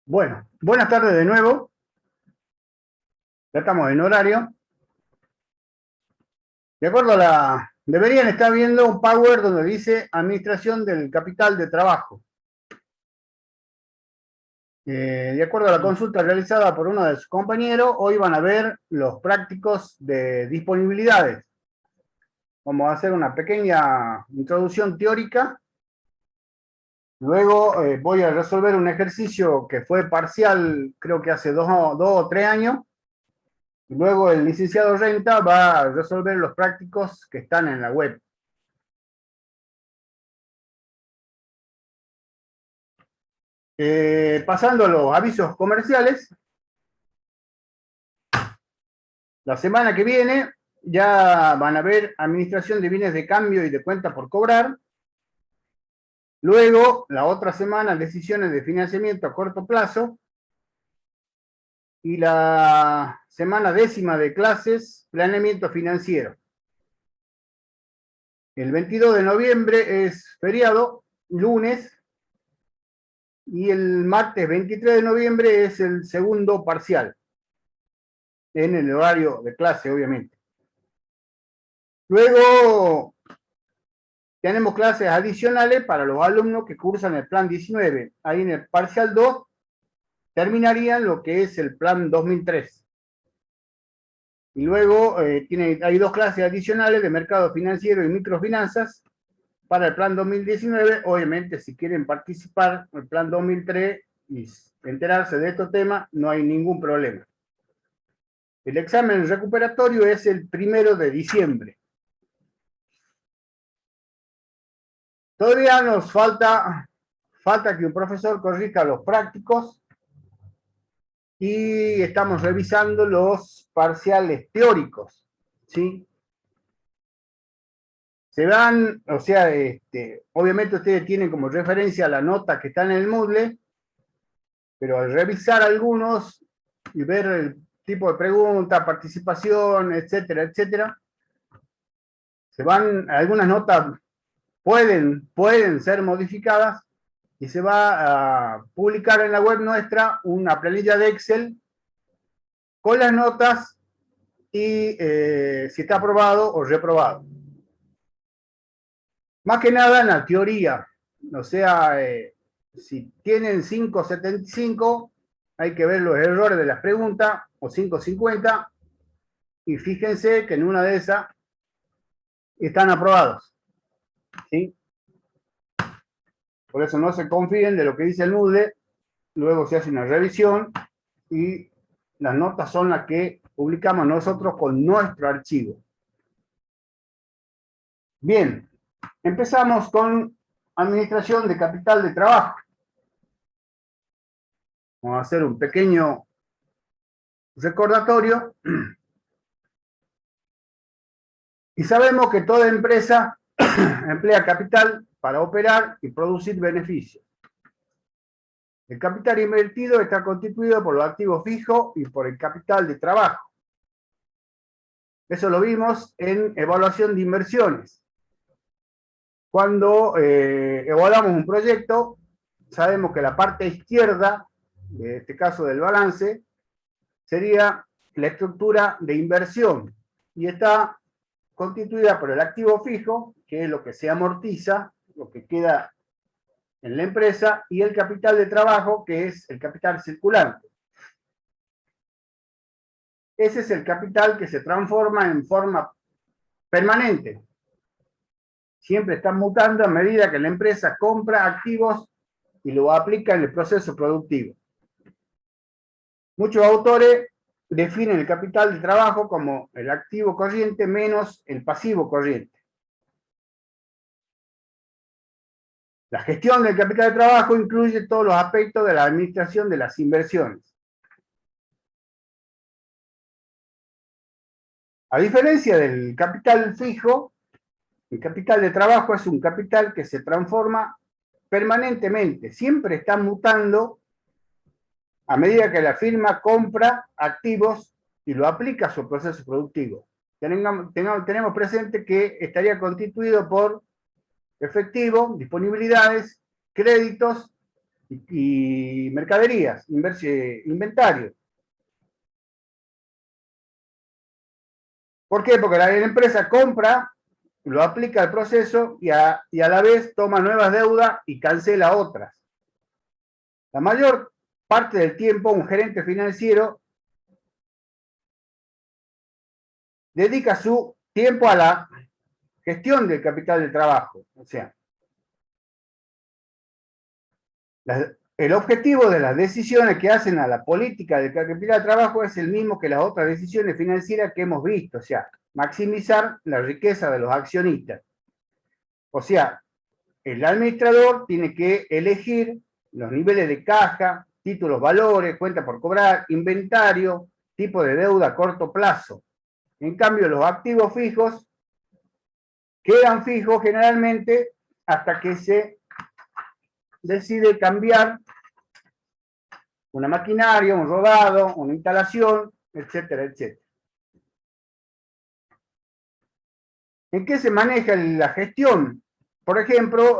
Bueno, buenas tardes de nuevo. Ya estamos en horario. De acuerdo a deberían estar viendo un Power donde dice Administración del Capital de Trabajo. De acuerdo a la consulta realizada por uno de sus compañeros, hoy van a ver los prácticos de disponibilidades. Vamos a hacer una pequeña introducción teórica. Luego voy a resolver un ejercicio que fue parcial, creo que hace 2 o 3 años. Y luego el licenciado Renta va a resolver los prácticos que están en la web. Pasando a los avisos comerciales, la semana que viene ya van a ver administración de bienes de cambio y de cuenta por cobrar. Luego, la otra semana, decisiones de financiamiento a corto plazo. Y la semana 10ª de clases, planeamiento financiero. El 22 de noviembre es feriado, lunes, y el martes 23 de noviembre es el segundo parcial, en el horario de clase, obviamente. Luego tenemos clases adicionales para los alumnos que cursan el plan 19. Ahí en el parcial 2 terminarían lo que es el plan 2003. Y luego hay 2 clases adicionales de mercado financiero y microfinanzas para el plan 2019. Obviamente, si quieren participar en el plan 2003 y enterarse de estos temas, no hay ningún problema. El examen recuperatorio es el 1 de diciembre. Todavía nos falta que un profesor corrija los prácticos y estamos revisando los parciales teóricos, ¿sí? Se van, o sea, obviamente ustedes tienen como referencia la nota que está en el Moodle, pero al revisar algunos y ver el tipo de pregunta, participación, etcétera, etcétera, algunas notas pueden ser modificadas y se va a publicar en la web nuestra una planilla de Excel con las notas y si está aprobado o reprobado. Más que nada en la teoría, o sea, si tienen 5.75, hay que ver los errores de las preguntas, o 5.50, y fíjense que en una de esas están aprobados, ¿sí? Por eso no se confíen de lo que dice el Moodle, luego se hace una revisión y las notas son las que publicamos nosotros con nuestro archivo. Bien, empezamos con administración de capital de trabajo. Vamos a hacer un pequeño recordatorio. Y sabemos que toda empresa emplea capital para operar y producir beneficios. El capital invertido está constituido por los activos fijos y por el capital de trabajo. Eso lo vimos en evaluación de inversiones. Cuando evaluamos un proyecto, sabemos que la parte izquierda, de este caso del balance, sería la estructura de inversión y está constituida por el activo fijo, que es lo que se amortiza, lo que queda en la empresa, y el capital de trabajo, que es el capital circulante. Ese es el capital que se transforma en forma permanente. Siempre está mutando a medida que la empresa compra activos y lo aplica en el proceso productivo. Muchos autores definen el capital de trabajo como el activo corriente menos el pasivo corriente. La gestión del capital de trabajo incluye todos los aspectos de la administración de las inversiones. A diferencia del capital fijo, el capital de trabajo es un capital que se transforma permanentemente, siempre está mutando a medida que la firma compra activos y lo aplica a su proceso productivo. Tenemos presente que estaría constituido por efectivo, disponibilidades, créditos y mercaderías, inventario. ¿Por qué? Porque la empresa compra, lo aplica al proceso y a la vez toma nuevas deudas y cancela otras. La mayor parte del tiempo un gerente financiero dedica su tiempo a la gestión del capital de trabajo. O sea, el objetivo de las decisiones que hacen a la política del capital de trabajo es el mismo que las otras decisiones financieras que hemos visto, o sea, maximizar la riqueza de los accionistas. O sea, el administrador tiene que elegir los niveles de caja, títulos, valores, cuenta por cobrar, inventario, tipo de deuda a corto plazo. En cambio, los activos fijos quedan fijos generalmente hasta que se decide cambiar una maquinaria, un rodado, una instalación, etcétera, etcétera. ¿En qué se maneja la gestión? Por ejemplo,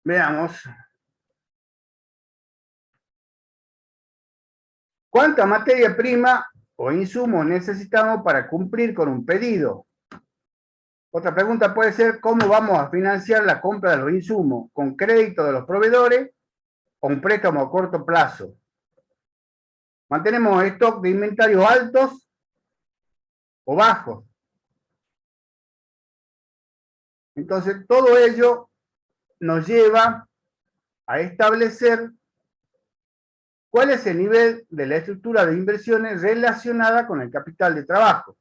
veamos, ¿cuánta materia prima o insumo necesitamos para cumplir con un pedido? Otra pregunta puede ser, ¿cómo vamos a financiar la compra de los insumos? ¿Con crédito de los proveedores o un préstamo a corto plazo? ¿Mantenemos stock de inventarios altos o bajos? Entonces, todo ello nos lleva a establecer cuál es el nivel de la estructura de inversiones relacionada con el capital de trabajo.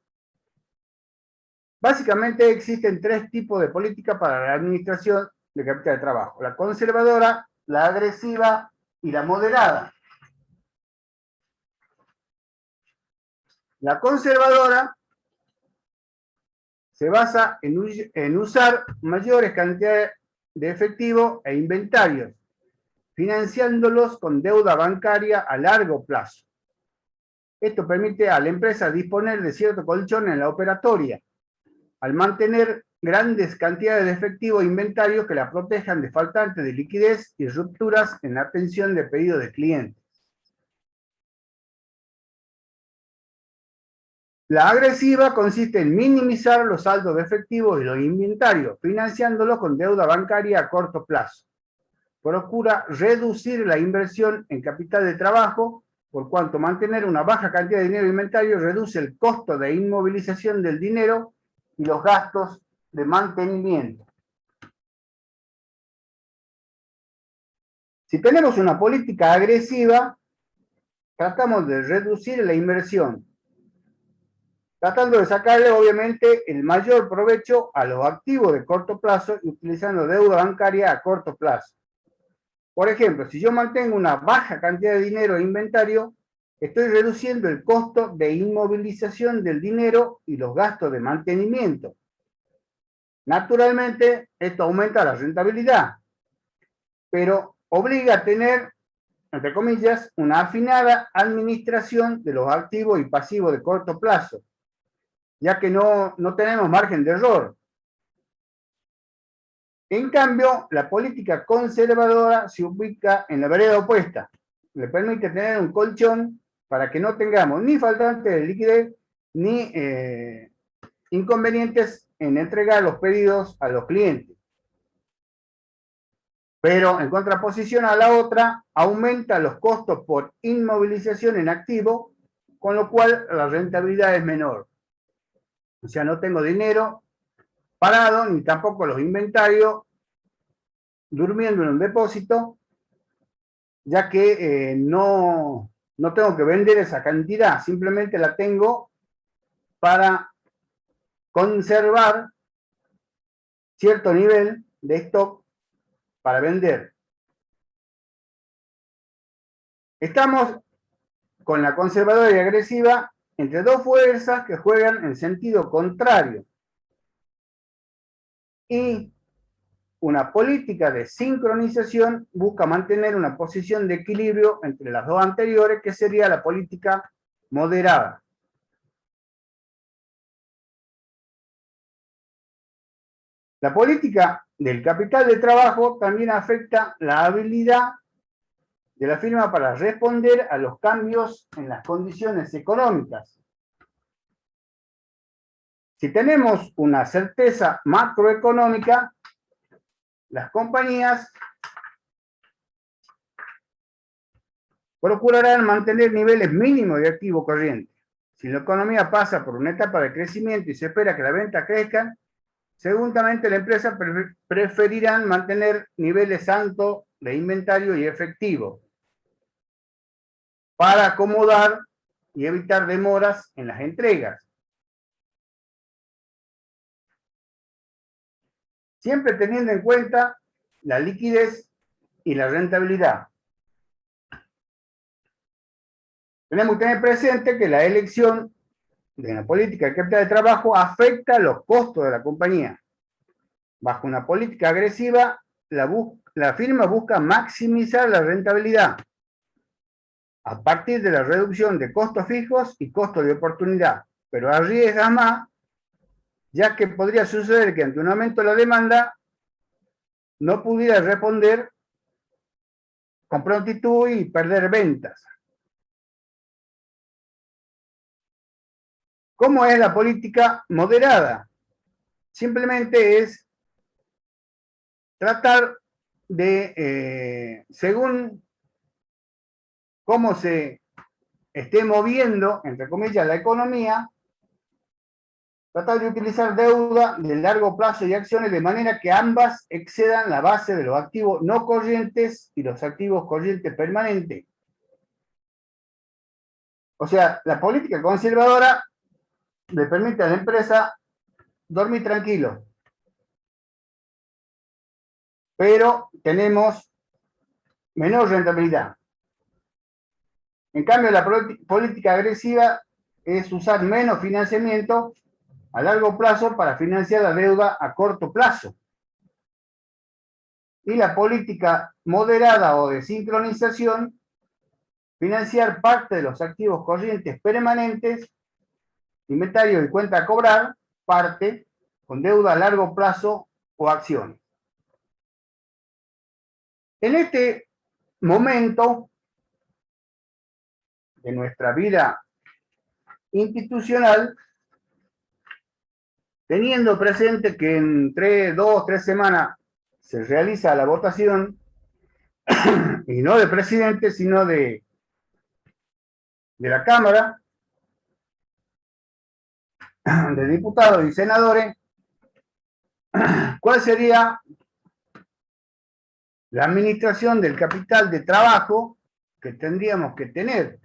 Básicamente existen tres tipos de política para la administración de capital de trabajo: la conservadora, la agresiva y la moderada. La conservadora se basa en usar mayores cantidades de efectivo e inventarios, financiándolos con deuda bancaria a largo plazo. Esto permite a la empresa disponer de cierto colchón en la operatoria, al mantener grandes cantidades de efectivo e inventarios que la protejan de faltantes de liquidez y rupturas en la atención de pedidos de clientes. La agresiva consiste en minimizar los saldos de efectivo y los inventarios, financiándolos con deuda bancaria a corto plazo. Procura reducir la inversión en capital de trabajo, por cuanto mantener una baja cantidad de dinero de inventario reduce el costo de inmovilización del dinero y los gastos de mantenimiento. Si tenemos una política agresiva, tratamos de reducir la inversión, tratando de sacarle obviamente el mayor provecho a los activos de corto plazo y utilizando deuda bancaria a corto plazo. Por ejemplo, si yo mantengo una baja cantidad de dinero de inventario, estoy reduciendo el costo de inmovilización del dinero y los gastos de mantenimiento. Naturalmente, esto aumenta la rentabilidad, pero obliga a tener, entre comillas, una afinada administración de los activos y pasivos de corto plazo, ya que no tenemos margen de error. En cambio, la política conservadora se ubica en la vereda opuesta. Le permite tener un colchón para que no tengamos ni faltantes de liquidez ni inconvenientes en entregar los pedidos a los clientes. Pero en contraposición a la otra, aumenta los costos por inmovilización en activo, con lo cual la rentabilidad es menor. O sea, no tengo dinero parado, ni tampoco los inventarios durmiendo en un depósito, ya que no tengo que vender esa cantidad, simplemente la tengo para conservar cierto nivel de stock para vender. Estamos con la conservadora y agresiva entre dos fuerzas que juegan en sentido contrario. Y una política de sincronización busca mantener una posición de equilibrio entre las dos anteriores, que sería la política moderada. La política del capital de trabajo también afecta la habilidad de la firma para responder a los cambios en las condiciones económicas. Si tenemos una certeza macroeconómica, las compañías procurarán mantener niveles mínimos de activo corriente. Si la economía pasa por una etapa de crecimiento y se espera que las ventas crezcan, seguramente la empresa preferirán mantener niveles altos de inventario y efectivo para acomodar y evitar demoras en las entregas. Siempre teniendo en cuenta la liquidez y la rentabilidad. Tenemos que tener presente que la elección de una política de capital de trabajo afecta los costos de la compañía. Bajo una política agresiva, la firma busca maximizar la rentabilidad a partir de la reducción de costos fijos y costos de oportunidad, pero arriesga más, ya que podría suceder que ante un aumento de la demanda no pudiera responder con prontitud y perder ventas. ¿Cómo es la política moderada? Simplemente es tratar de, según cómo se esté moviendo, entre comillas, la economía, tratar de utilizar deuda de largo plazo y acciones de manera que ambas excedan la base de los activos no corrientes y los activos corrientes permanentes. O sea, la política conservadora le permite a la empresa dormir tranquilo, pero tenemos menor rentabilidad. En cambio, la política agresiva es usar menos financiamiento a largo plazo para financiar la deuda a corto plazo. Y la política moderada o de sincronización, financiar parte de los activos corrientes permanentes, inventario y cuenta a cobrar, parte con deuda a largo plazo o acciones. En este momento de nuestra vida institucional, teniendo presente que en 2 o 3 semanas se realiza la votación, y no de presidente, sino de la Cámara, de diputados y senadores, ¿cuál sería la administración del capital de trabajo que tendríamos que tener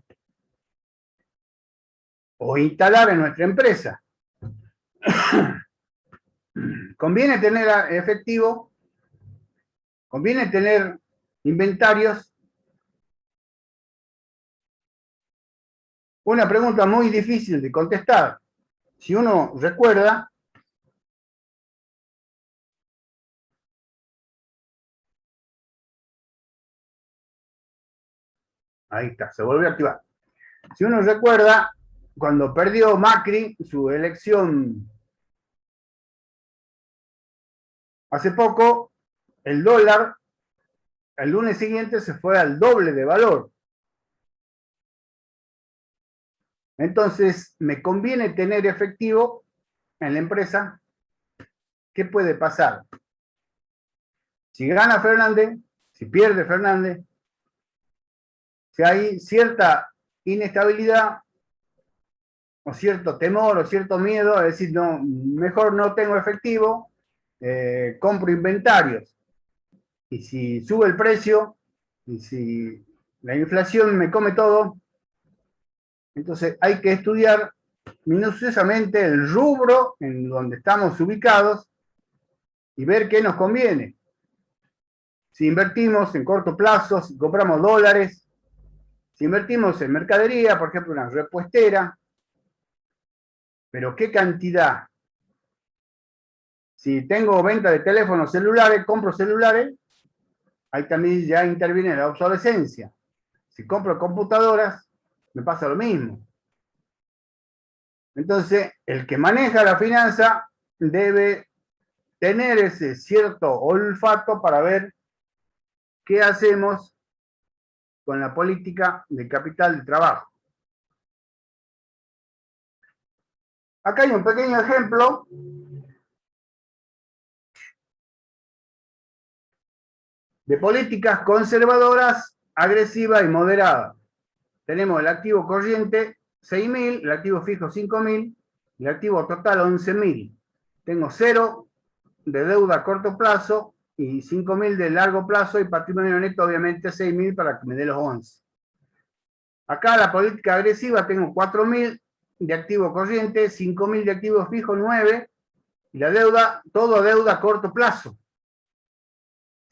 o instalar en nuestra empresa? ¿Conviene tener efectivo? ¿Conviene tener inventarios? Una pregunta muy difícil de contestar. Si uno recuerda, ahí está, se volvió a activar. Si uno recuerda, cuando perdió Macri su elección hace poco, el dólar el lunes siguiente se fue al doble de valor. Entonces, ¿me conviene tener efectivo en la empresa? ¿Qué puede pasar? Si gana Fernández, si pierde Fernández, si hay cierta inestabilidad o cierto temor o cierto miedo, es decir, no, mejor no tengo efectivo, compro inventarios. Y si sube el precio, y si la inflación me come todo, entonces hay que estudiar minuciosamente el rubro en donde estamos ubicados y ver qué nos conviene. Si invertimos en corto plazo, si compramos dólares, si invertimos en mercadería, por ejemplo, una repuestera, pero ¿qué cantidad? Si tengo venta de teléfonos celulares, compro celulares, ahí también ya interviene la obsolescencia. Si compro computadoras, me pasa lo mismo. Entonces, el que maneja la finanza debe tener ese cierto olfato para ver qué hacemos con la política de capital de trabajo. Acá hay un pequeño ejemplo de políticas conservadoras, agresivas y moderadas. Tenemos el activo corriente 6.000, el activo fijo 5.000, el activo total 11.000. Tengo 0 de deuda a corto plazo y 5.000 de largo plazo y patrimonio neto obviamente 6.000 para que me dé los 11. Acá la política agresiva tengo 4.000 de activo corriente, 5.000 de activo fijo 9 y la deuda, todo deuda a corto plazo.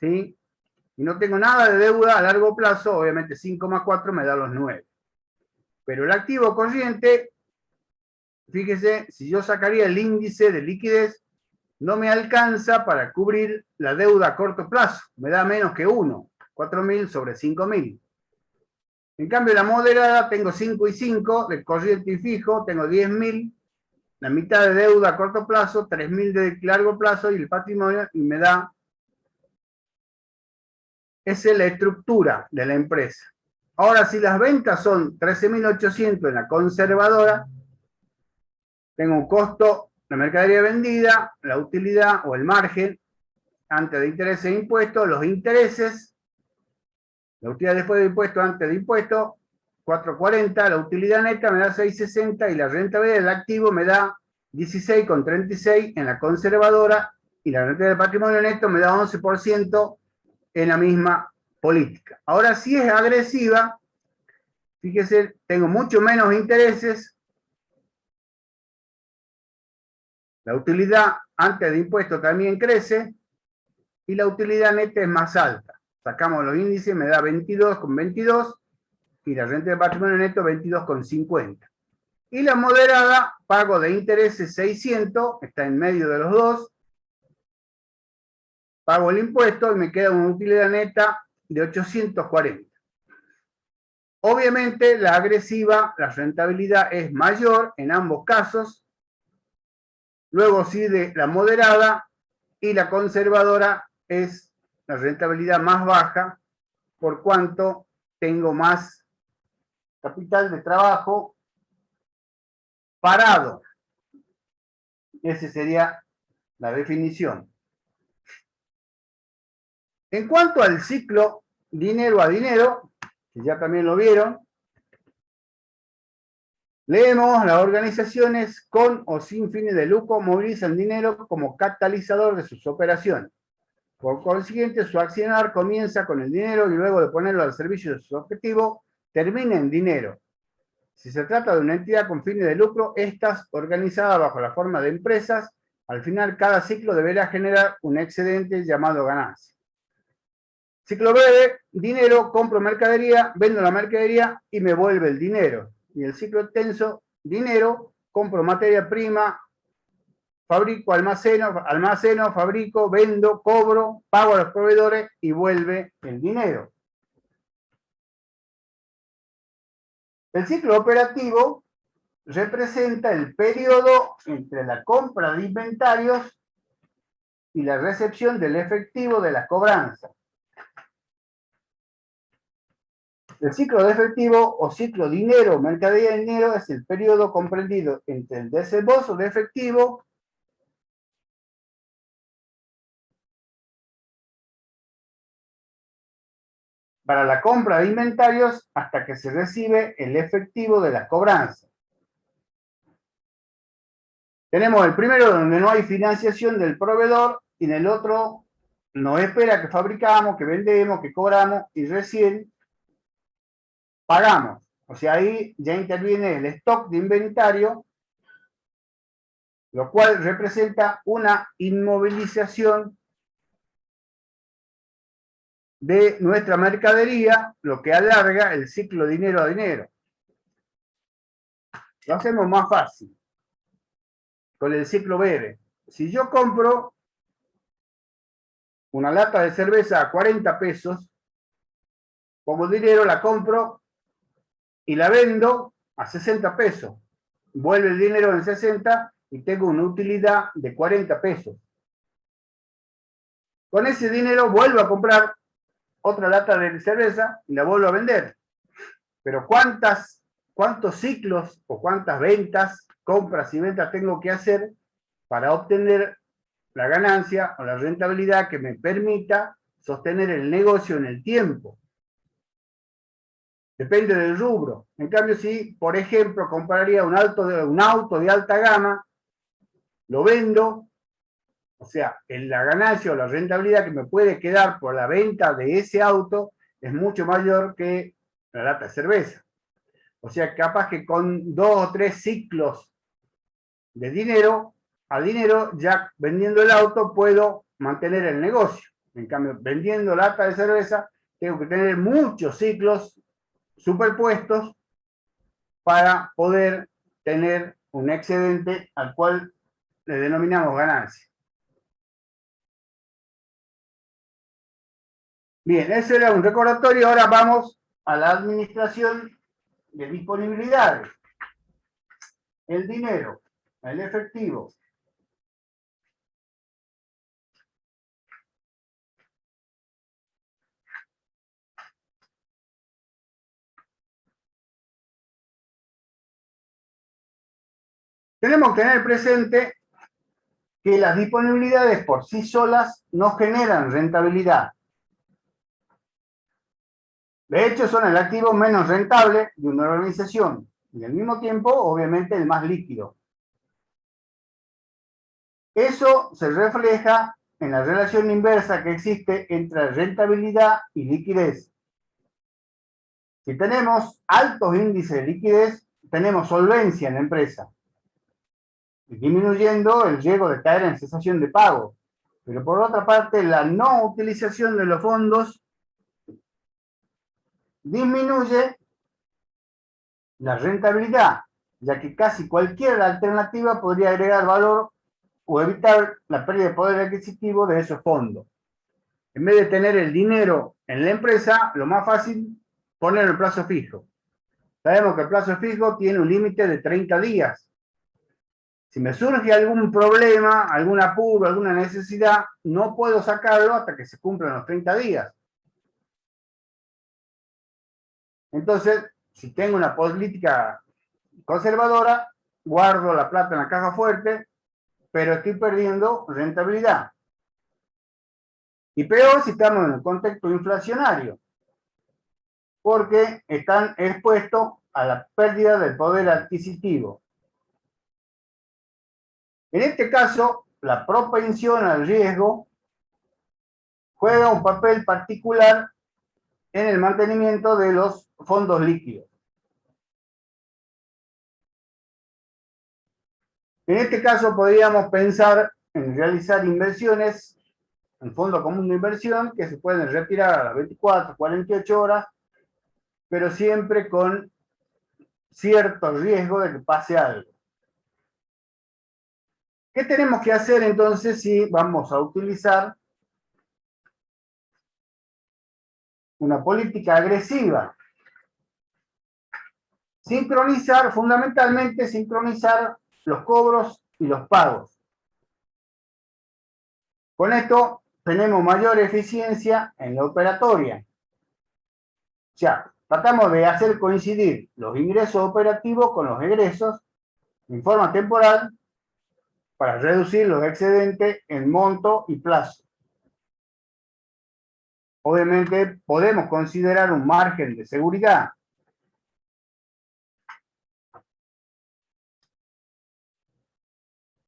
¿Sí? Y no tengo nada de deuda a largo plazo, obviamente 5 más 4 me da los 9. Pero el activo corriente, fíjese, si yo sacaría el índice de liquidez, no me alcanza para cubrir la deuda a corto plazo. Me da menos que 1, 4.000 sobre 5.000. En cambio, la moderada tengo 5 y 5, de corriente y fijo, tengo 10.000, la mitad de deuda a corto plazo, 3.000 de largo plazo y el patrimonio, y me da, esa es la estructura de la empresa. Ahora, si las ventas son 13.800 en la conservadora, tengo un costo de mercadería vendida, la utilidad o el margen antes de intereses e impuestos, los intereses, la utilidad después de impuestos, antes de impuestos, 4.40, la utilidad neta me da 6.60 y la rentabilidad del activo me da 16,36 en la conservadora y la rentabilidad del patrimonio neto me da 11% en la misma política. Ahora, si es agresiva, fíjese, tengo mucho menos intereses, la utilidad antes de impuestos también crece y la utilidad neta es más alta. Sacamos los índices, me da 22,22 y la renta de patrimonio neto 22,50. Y la moderada, pago de intereses 600, está en medio de los dos, pago el impuesto y me queda una utilidad neta de 840. Obviamente la agresiva, la rentabilidad es mayor en ambos casos, luego sigue la moderada y la conservadora es la rentabilidad más baja por cuanto tengo más capital de trabajo parado. Esa sería la definición. En cuanto al ciclo dinero a dinero, que ya también lo vieron, leemos: las organizaciones con o sin fines de lucro movilizan dinero como catalizador de sus operaciones. Por consiguiente, su accionar comienza con el dinero y luego de ponerlo al servicio de su objetivo, termina en dinero. Si se trata de una entidad con fines de lucro, estas, organizadas bajo la forma de empresas, al final cada ciclo deberá generar un excedente llamado ganancia. Ciclo breve: dinero, compro mercadería, vendo la mercadería y me vuelve el dinero. Y el ciclo extenso: dinero, compro materia prima, fabrico, almaceno, fabrico, vendo, cobro, pago a los proveedores y vuelve el dinero. El ciclo operativo representa el periodo entre la compra de inventarios y la recepción del efectivo de la cobranza. El ciclo de efectivo o ciclo dinero, mercadería de dinero, es el periodo comprendido entre el desembolso de efectivo para la compra de inventarios hasta que se recibe el efectivo de la cobranza. Tenemos el primero donde no hay financiación del proveedor y en el otro no espera que fabricamos, que vendemos, que cobramos y recién pagamos. O sea, ahí ya interviene el stock de inventario, lo cual representa una inmovilización de nuestra mercadería, lo que alarga el ciclo dinero a dinero. Lo hacemos más fácil con el ciclo breve. Si yo compro una lata de cerveza a 40 pesos, pongo dinero, la compro y la vendo a 60 pesos. Vuelve el dinero en 60 y tengo una utilidad de 40 pesos. Con ese dinero vuelvo a comprar otra lata de cerveza y la vuelvo a vender. Pero ¿cuántos ciclos o cuántas ventas, compras y ventas tengo que hacer para obtener la ganancia o la rentabilidad que me permita sostener el negocio en el tiempo? Depende del rubro. En cambio, si, por ejemplo, compraría un auto de alta gama, lo vendo, o sea, en la ganancia o la rentabilidad que me puede quedar por la venta de ese auto es mucho mayor que la lata de cerveza. O sea, capaz que con 2 o 3 ciclos de dinero a dinero, ya vendiendo el auto puedo mantener el negocio. En cambio, vendiendo lata de cerveza, tengo que tener muchos ciclos superpuestos para poder tener un excedente al cual le denominamos ganancia. Bien, ese era un recordatorio. Ahora vamos a la administración de disponibilidades. El dinero, el efectivo. Tenemos que tener presente que las disponibilidades por sí solas no generan rentabilidad. De hecho, son el activo menos rentable de una organización y al mismo tiempo, obviamente, el más líquido. Eso se refleja en la relación inversa que existe entre rentabilidad y liquidez. Si tenemos altos índices de liquidez, tenemos solvencia en la empresa, disminuyendo el riesgo de caer en cesación de pago. Pero por otra parte, la no utilización de los fondos disminuye la rentabilidad, ya que casi cualquier alternativa podría agregar valor o evitar la pérdida de poder adquisitivo de esos fondos. En vez de tener el dinero en la empresa, lo más fácil, poner el plazo fijo. Sabemos que el plazo fijo tiene un límite de 30 días. Si me surge algún problema, algún apuro, alguna necesidad, no puedo sacarlo hasta que se cumplan los 30 días. Entonces, si tengo una política conservadora, guardo la plata en la caja fuerte, pero estoy perdiendo rentabilidad. Y peor si estamos en un contexto inflacionario, porque están expuestos a la pérdida del poder adquisitivo. En este caso, la propensión al riesgo juega un papel particular en el mantenimiento de los fondos líquidos. En este caso, podríamos pensar en realizar inversiones en fondo común de inversión que se pueden retirar a las 24, 48 horas, pero siempre con cierto riesgo de que pase algo. ¿Qué tenemos que hacer entonces si vamos a utilizar una política agresiva? Fundamentalmente sincronizar los cobros y los pagos. Con esto tenemos mayor eficiencia en la operatoria. O sea, tratamos de hacer coincidir los ingresos operativos con los egresos en forma temporal para reducir los excedentes en monto y plazo. Obviamente podemos considerar un margen de seguridad.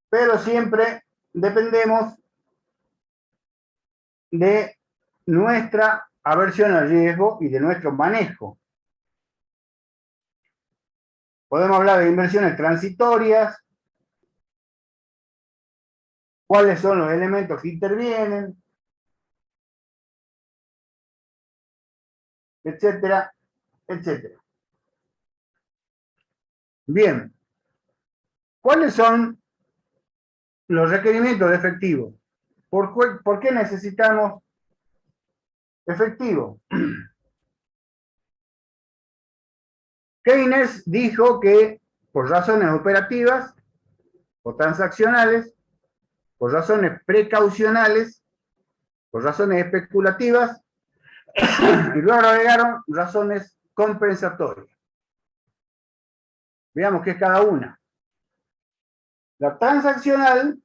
Pero siempre dependemos de nuestra aversión al riesgo y de nuestro manejo. Podemos hablar de inversiones transitorias, cuáles son los elementos que intervienen, etcétera, etcétera. Bien, ¿cuáles son los requerimientos de efectivo? ¿Por qué necesitamos efectivo? Keynes dijo que por razones operativas o transaccionales, por razones precaucionales, por razones especulativas y luego agregaron razones compensatorias. Veamos qué es cada una. La transaccional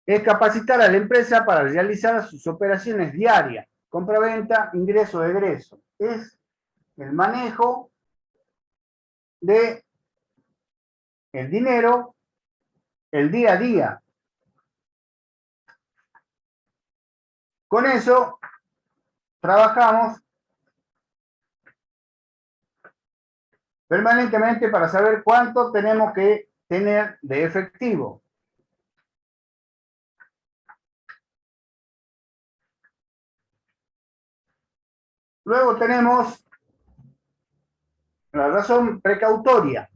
es capacitar a la empresa para realizar sus operaciones diarias, compra-venta, ingreso-egreso. Es el manejo de el dinero, el día a día. Con eso trabajamos permanentemente para saber cuánto tenemos que tener de efectivo. Luego tenemos la razón precautoria.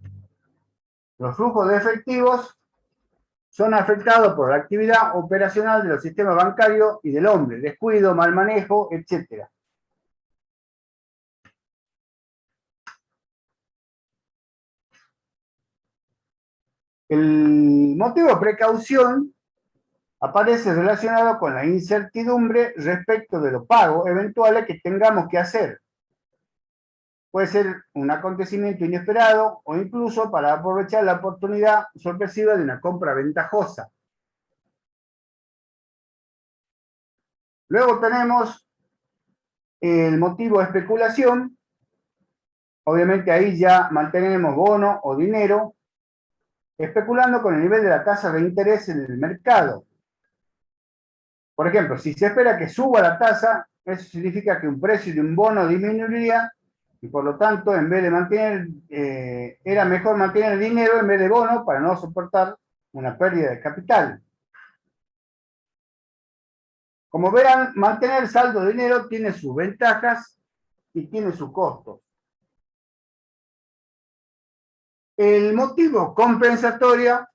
Los flujos de efectivos son afectados por la actividad operacional de los sistemas bancarios y del hombre, descuido, mal manejo, etc. El motivo de precaución aparece relacionado con la incertidumbre respecto de los pagos eventuales que tengamos que hacer. Puede ser un acontecimiento inesperado o incluso para aprovechar la oportunidad sorpresiva de una compra ventajosa. Luego tenemos el motivo de especulación. Obviamente ahí ya mantenemos bono o dinero, especulando con el nivel de la tasa de interés en el mercado. Por ejemplo, si se espera que suba la tasa, eso significa que un precio de un bono disminuiría y por lo tanto, en vez de mantener, era mejor mantener el dinero en vez de bono para no soportar una pérdida de capital. Como verán, mantener saldo de dinero tiene sus ventajas y tiene sus costos. El motivo compensatorio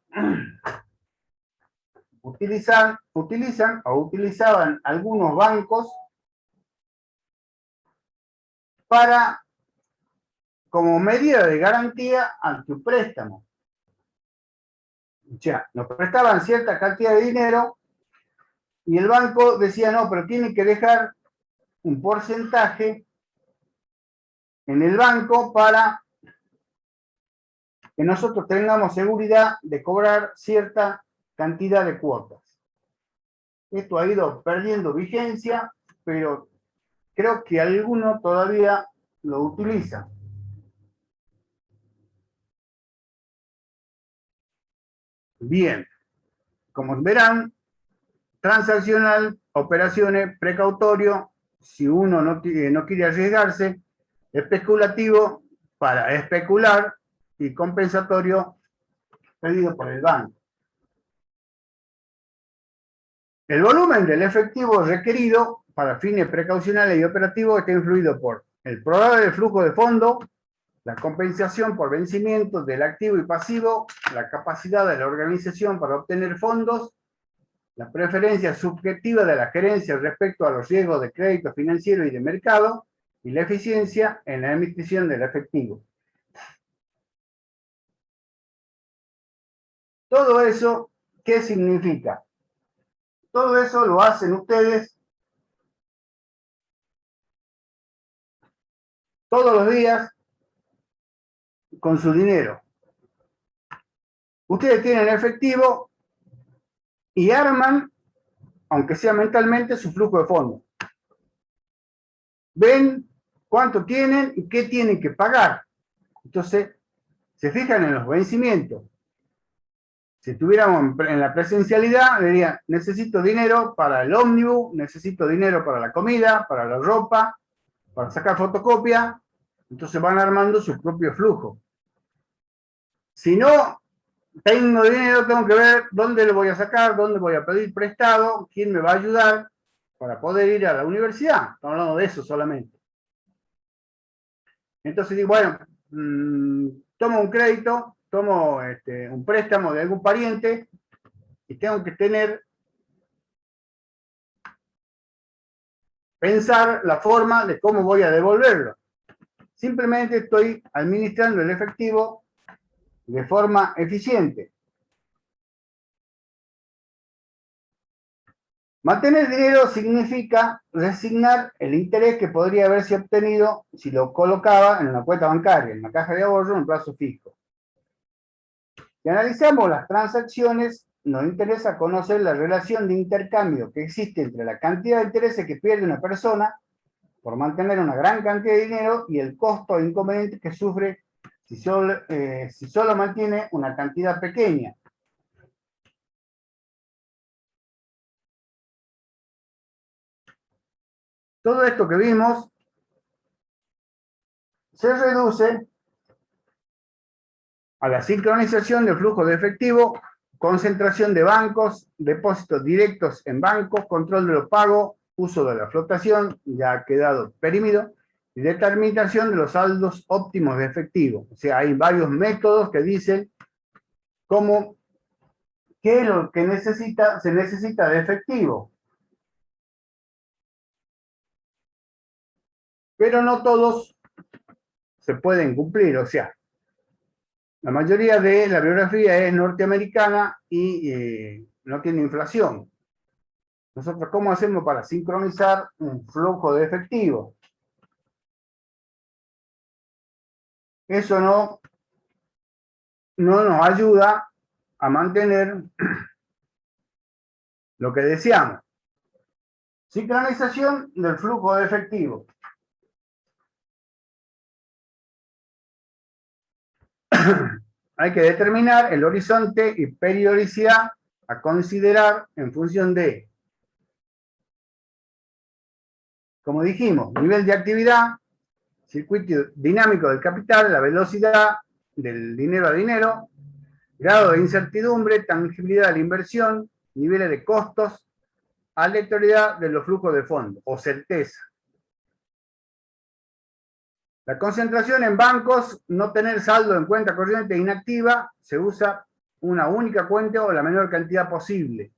utilizaban algunos bancos para, como medida de garantía ante un préstamo. O sea, nos prestaban cierta cantidad de dinero y el banco decía, no, pero tiene que dejar un porcentaje en el banco para que nosotros tengamos seguridad de cobrar cierta cantidad de cuotas. Esto ha ido perdiendo vigencia, pero creo que alguno todavía lo utiliza. Bien, como verán, transaccional, operaciones, precautorio, si uno no quiere arriesgarse, especulativo para especular y compensatorio pedido por el banco. El volumen del efectivo requerido para fines precaucionales y operativos está influido por el probable flujo de fondo, la compensación por vencimientos del activo y pasivo, la capacidad de la organización para obtener fondos, la preferencia subjetiva de la gerencia respecto a los riesgos de crédito financiero y de mercado, y la eficiencia en la emisión del efectivo. Todo eso, ¿qué significa? Todo eso lo hacen ustedes todos los días con su dinero. Ustedes tienen efectivo y arman, aunque sea mentalmente, su flujo de fondos. Ven cuánto tienen y qué tienen que pagar. Entonces, se fijan en los vencimientos. Si estuviéramos en la presencialidad, dirían, necesito dinero para el ómnibus, necesito dinero para la comida, para la ropa, para sacar fotocopia. Entonces van armando su propio flujo. Si no tengo dinero, tengo que ver dónde lo voy a sacar, dónde voy a pedir prestado, quién me va a ayudar para poder ir a la universidad. Estamos hablando de eso solamente. Entonces digo, bueno, tomo un crédito, tomo un préstamo de algún pariente y tengo que pensar la forma de cómo voy a devolverlo. Simplemente estoy administrando el efectivo de forma eficiente. Mantener dinero significa resignar el interés que podría haberse obtenido si lo colocaba en una cuenta bancaria, en una caja de ahorro, en un plazo fijo. Si analizamos las transacciones, nos interesa conocer la relación de intercambio que existe entre la cantidad de intereses que pierde una persona por mantener una gran cantidad de dinero y el costo o inconveniente que sufre si solo mantiene una cantidad pequeña. Todo esto que vimos se reduce a la sincronización del flujo de efectivo, concentración de bancos, depósitos directos en bancos, control de los pagos, uso de la flotación, ya ha quedado perimido, y determinación de los saldos óptimos de efectivo. O sea, hay varios métodos que dicen cómo, qué es lo que se necesita de efectivo. Pero no todos se pueden cumplir, o sea, la mayoría de la biografía es norteamericana y no tiene inflación. Nosotros, ¿cómo hacemos para sincronizar un flujo de efectivo? Eso no nos ayuda a mantener lo que deseamos. Sincronización del flujo de efectivo. Hay que determinar el horizonte y periodicidad a considerar en función de, como dijimos, nivel de actividad, circuito dinámico del capital, la velocidad del dinero a dinero, grado de incertidumbre, tangibilidad de la inversión, niveles de costos, aleatoriedad de los flujos de fondos o certeza. La concentración en bancos, no tener saldo en cuenta corriente inactiva, se usa una única cuenta o la menor cantidad posible.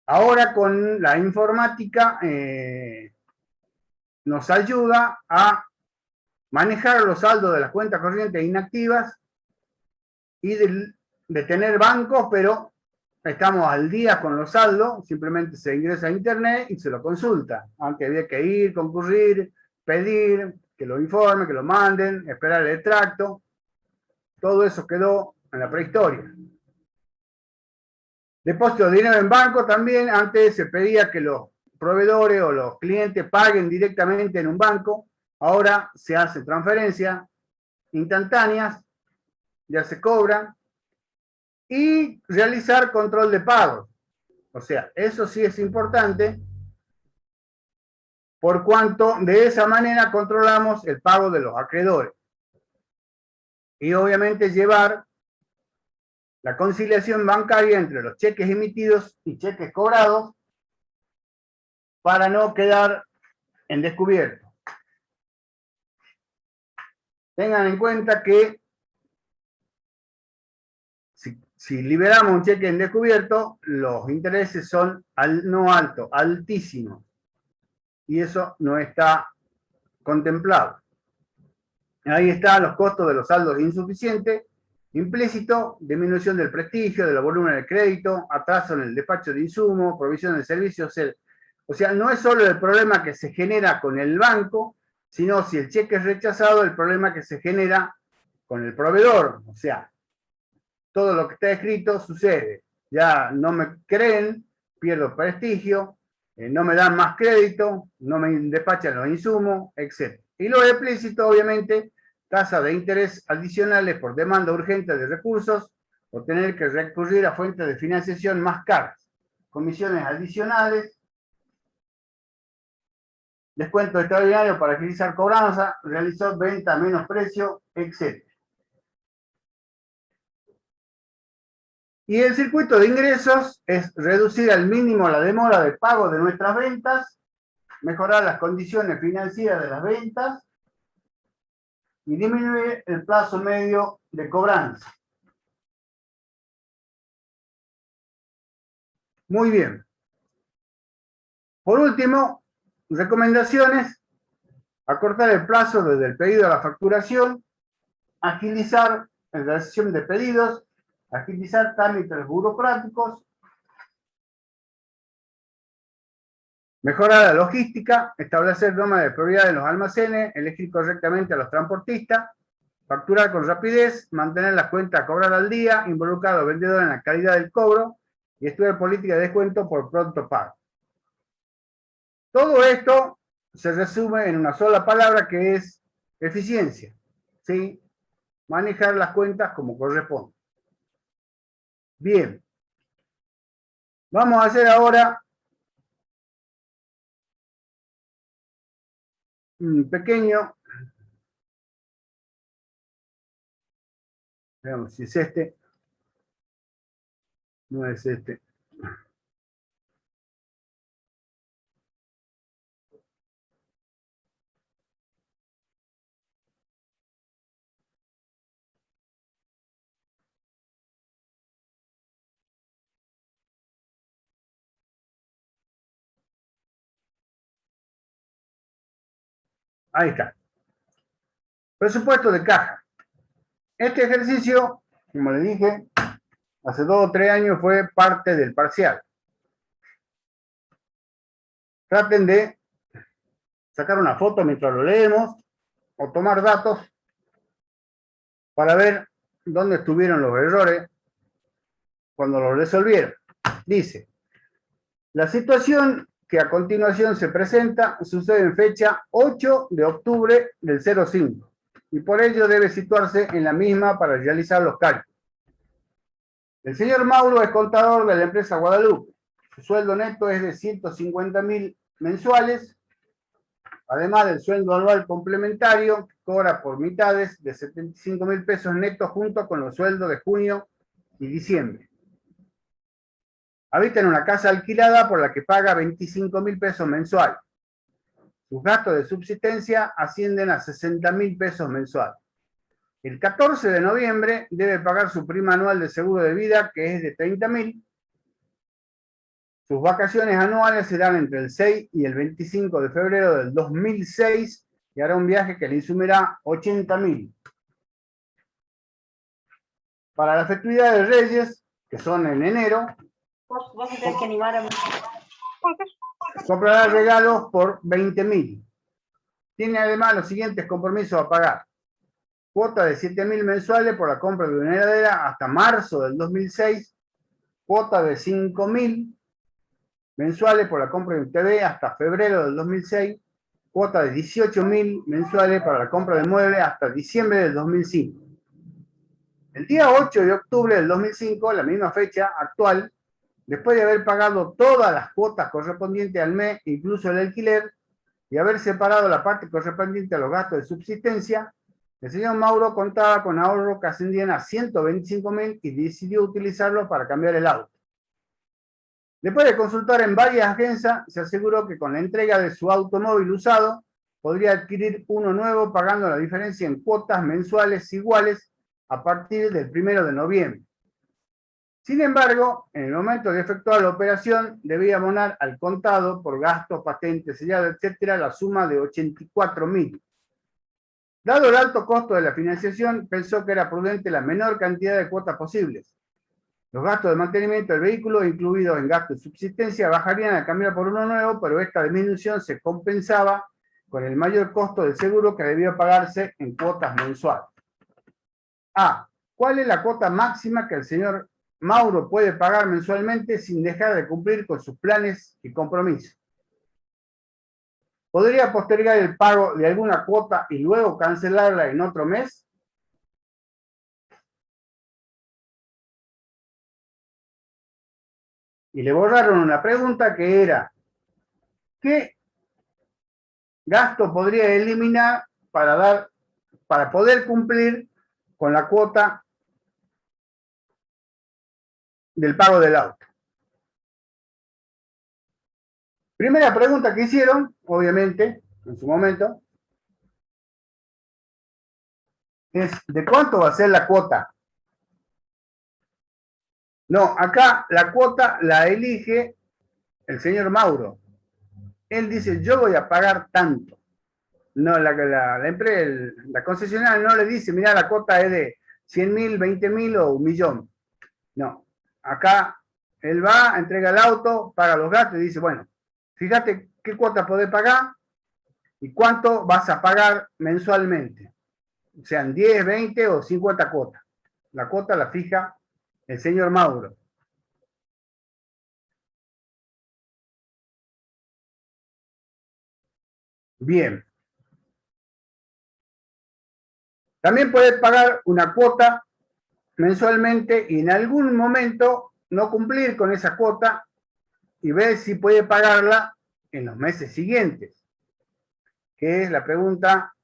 Ahora con la informática nos ayuda a manejar los saldos de las cuentas corrientes inactivas y de tener bancos, pero estamos al día con los saldos, simplemente se ingresa a internet y se lo consulta. Antes había que ir, concurrir, pedir, que lo informen, que lo manden, esperar el extracto. Todo eso quedó en la prehistoria. Depósito de dinero en banco también, antes se pedía que los proveedores o los clientes paguen directamente en un banco, ahora se hacen transferencias instantáneas, ya se cobran, y realizar control de pagos. O sea, eso sí es importante, por cuanto de esa manera controlamos el pago de los acreedores. Y obviamente llevar la conciliación bancaria entre los cheques emitidos y cheques cobrados para no quedar en descubierto. Tengan en cuenta que si liberamos un cheque en descubierto, los intereses son no altos, altísimos. Y eso no está contemplado. Ahí están los costos de los saldos insuficientes, implícito, disminución del prestigio, de los volúmenes de crédito, atraso en el despacho de insumos, provisión de servicios. O sea, no es solo el problema que se genera con el banco, sino si el cheque es rechazado, el problema que se genera con el proveedor. O sea, todo lo que está escrito sucede. Ya no me creen, pierdo prestigio, no me dan más crédito, no me despachan los insumos, etc. Y lo explícito, obviamente, tasa de interés adicionales por demanda urgente de recursos o tener que recurrir a fuentes de financiación más caras, comisiones adicionales, descuento extraordinario para agilizar cobranza, realizó venta a menos precio, etc. Y el circuito de ingresos es reducir al mínimo la demora de pago de nuestras ventas, mejorar las condiciones financieras de las ventas y disminuir el plazo medio de cobranza. Muy bien. Por último, recomendaciones: acortar el plazo desde el pedido a la facturación, agilizar la realización de pedidos, agilizar trámites burocráticos, Mejorar la logística, establecer normas de prioridad en los almacenes, elegir correctamente a los transportistas, facturar con rapidez, mantener las cuentas a cobrar al día, involucrar a los vendedores en la calidad del cobro y estudiar política de descuento por pronto pago. Todo esto se resume en una sola palabra que es eficiencia, ¿sí? Manejar las cuentas como corresponde. Bien. Vamos a hacer ahora un pequeño, veamos si es este, no es este. Ahí está. Presupuesto de caja. Este ejercicio, como le dije, hace 2 o 3 años fue parte del parcial. Traten de sacar una foto mientras lo leemos o tomar datos para ver dónde estuvieron los errores cuando lo resolvieron. Dice, la situación que a continuación se presenta sucede en fecha 8 de octubre del 05 y por ello debe situarse en la misma para realizar los cálculos. El señor Mauro es contador de la empresa Guadalupe. Su sueldo neto es de 150.000 mensuales, además del sueldo anual complementario que cobra por mitades de 75.000 pesos netos junto con los sueldos de junio y diciembre. Habita en una casa alquilada por la que paga 25.000 pesos mensuales. Sus gastos de subsistencia ascienden a 60.000 pesos mensuales. El 14 de noviembre debe pagar su prima anual de seguro de vida, que es de 30.000. Sus vacaciones anuales serán entre el 6 y el 25 de febrero del 2006 y hará un viaje que le insumirá 80.000. Para la festividad de Reyes, que son en enero, Vos tenés que animar a... comprará regalos por 20.000. Tiene además los siguientes compromisos a pagar. Cuota de 7.000 mensuales por la compra de una heladera hasta marzo del 2006. Cuota de 5.000 mensuales por la compra de un TV hasta febrero del 2006. Cuota de 18.000 mensuales para la compra de muebles hasta diciembre del 2005. El día 8 de octubre del 2005, la misma fecha actual, después de haber pagado todas las cuotas correspondientes al mes, incluso el alquiler, y haber separado la parte correspondiente a los gastos de subsistencia, el señor Mauro contaba con ahorros que ascendían a 125.000 y decidió utilizarlos para cambiar el auto. Después de consultar en varias agencias, se aseguró que con la entrega de su automóvil usado, podría adquirir uno nuevo pagando la diferencia en cuotas mensuales iguales a partir del 1 de noviembre. Sin embargo, en el momento de efectuar la operación, debía abonar al contado por gastos, patentes, sellados, etcétera, la suma de 84.000. Dado el alto costo de la financiación, pensó que era prudente la menor cantidad de cuotas posibles. Los gastos de mantenimiento del vehículo, incluidos en gastos de subsistencia, bajarían al cambiar por uno nuevo, pero esta disminución se compensaba con el mayor costo del seguro que debía pagarse en cuotas mensuales. A. ¿Cuál es la cuota máxima que el señor Mauro puede pagar mensualmente sin dejar de cumplir con sus planes y compromisos? ¿Podría postergar el pago de alguna cuota y luego cancelarla en otro mes? Y le borraron una pregunta que era, ¿qué gasto podría eliminar para poder cumplir con la cuota del pago del auto? Primera pregunta que hicieron, obviamente, en su momento, es ¿de cuánto va a ser la cuota? No, acá la cuota la elige el señor Mauro. Él dice, yo voy a pagar tanto. No, la empresa, la concesionaria no le dice, mira, la cuota es de 100.000, 20.000 o 1.000.000. No, acá él va, entrega el auto, paga los gastos y dice, bueno, fíjate qué cuota podés pagar y cuánto vas a pagar mensualmente. Sean 10, 20 o 50 cuotas. La cuota la fija el señor Mauro. Bien. También puedes pagar una cuota mensualmente y en algún momento no cumplir con esa cuota y ver si puede pagarla en los meses siguientes, que es la pregunta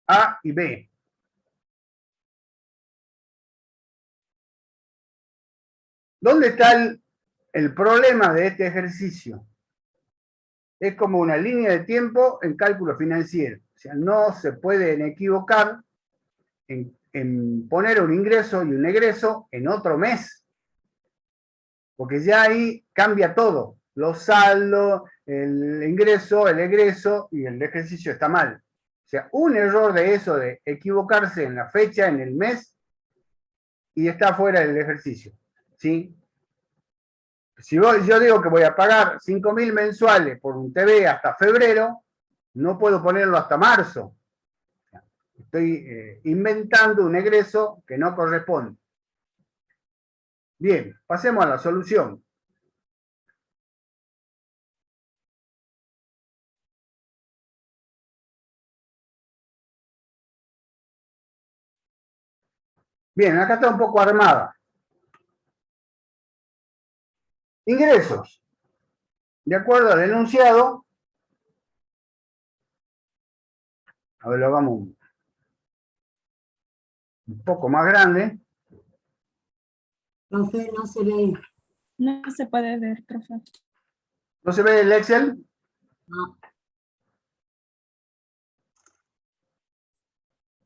A y B. ¿Dónde está el problema de este ejercicio? Es como una línea de tiempo en cálculo financiero. O sea, no se pueden equivocar en poner un ingreso y un egreso en otro mes, porque ya ahí cambia todo. Los saldos, el ingreso, el egreso y el ejercicio está mal. O sea, un error de eso, de equivocarse en la fecha, en el mes, y está fuera del ejercicio. ¿Sí? Si yo digo que voy a pagar 5.000 mensuales por un TV hasta febrero, no puedo ponerlo hasta marzo. Estoy inventando un egreso que no corresponde. Bien, pasemos a la solución. Bien, acá está un poco armada. Ingresos. De acuerdo al enunciado, a ver, lo hagamos un poco más grande. Profe, no se ve. No se puede ver, profe. ¿No se ve el Excel? No.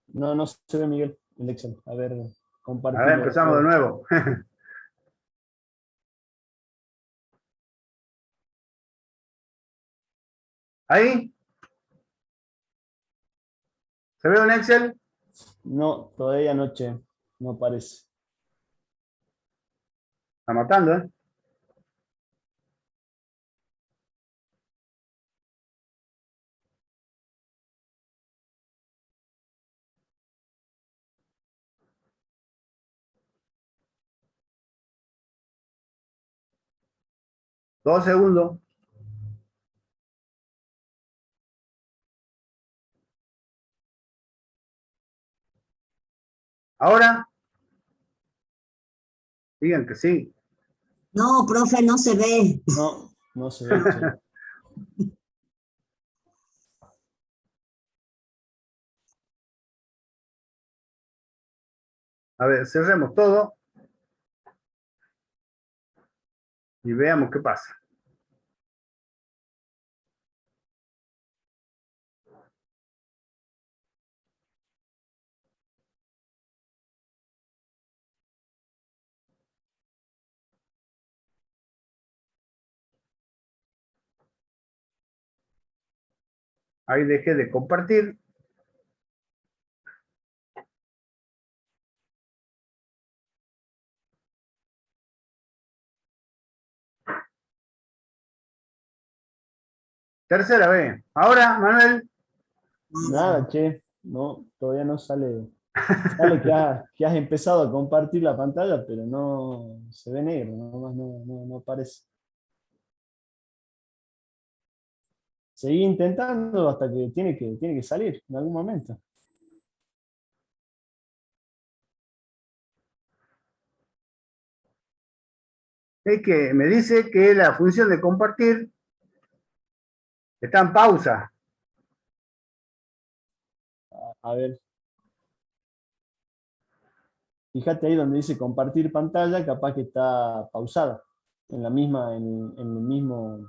No, no se ve, Miguel, el Excel. A ver, A compartirlo. ver, empezamos de nuevo. ¿Ahí? ¿Se ve un Excel? No, todavía no, che. No aparece. Está matando, ¿eh? Dos segundos. Ahora, digan que sí. No, profe, no se ve. No, no se ve, che. A ver, cerremos todo y veamos qué pasa. Ahí dejé de compartir. Tercera vez. Ahora, Manuel. Nada, che. No, todavía no sale. Sale que has empezado a compartir la pantalla, pero no se ve negro, nomás no aparece. Seguí intentando hasta que tiene que salir en algún momento. Es que me dice que la función de compartir está en pausa. A ver. Fíjate ahí donde dice compartir pantalla, capaz que está pausada. En la misma, en el mismo.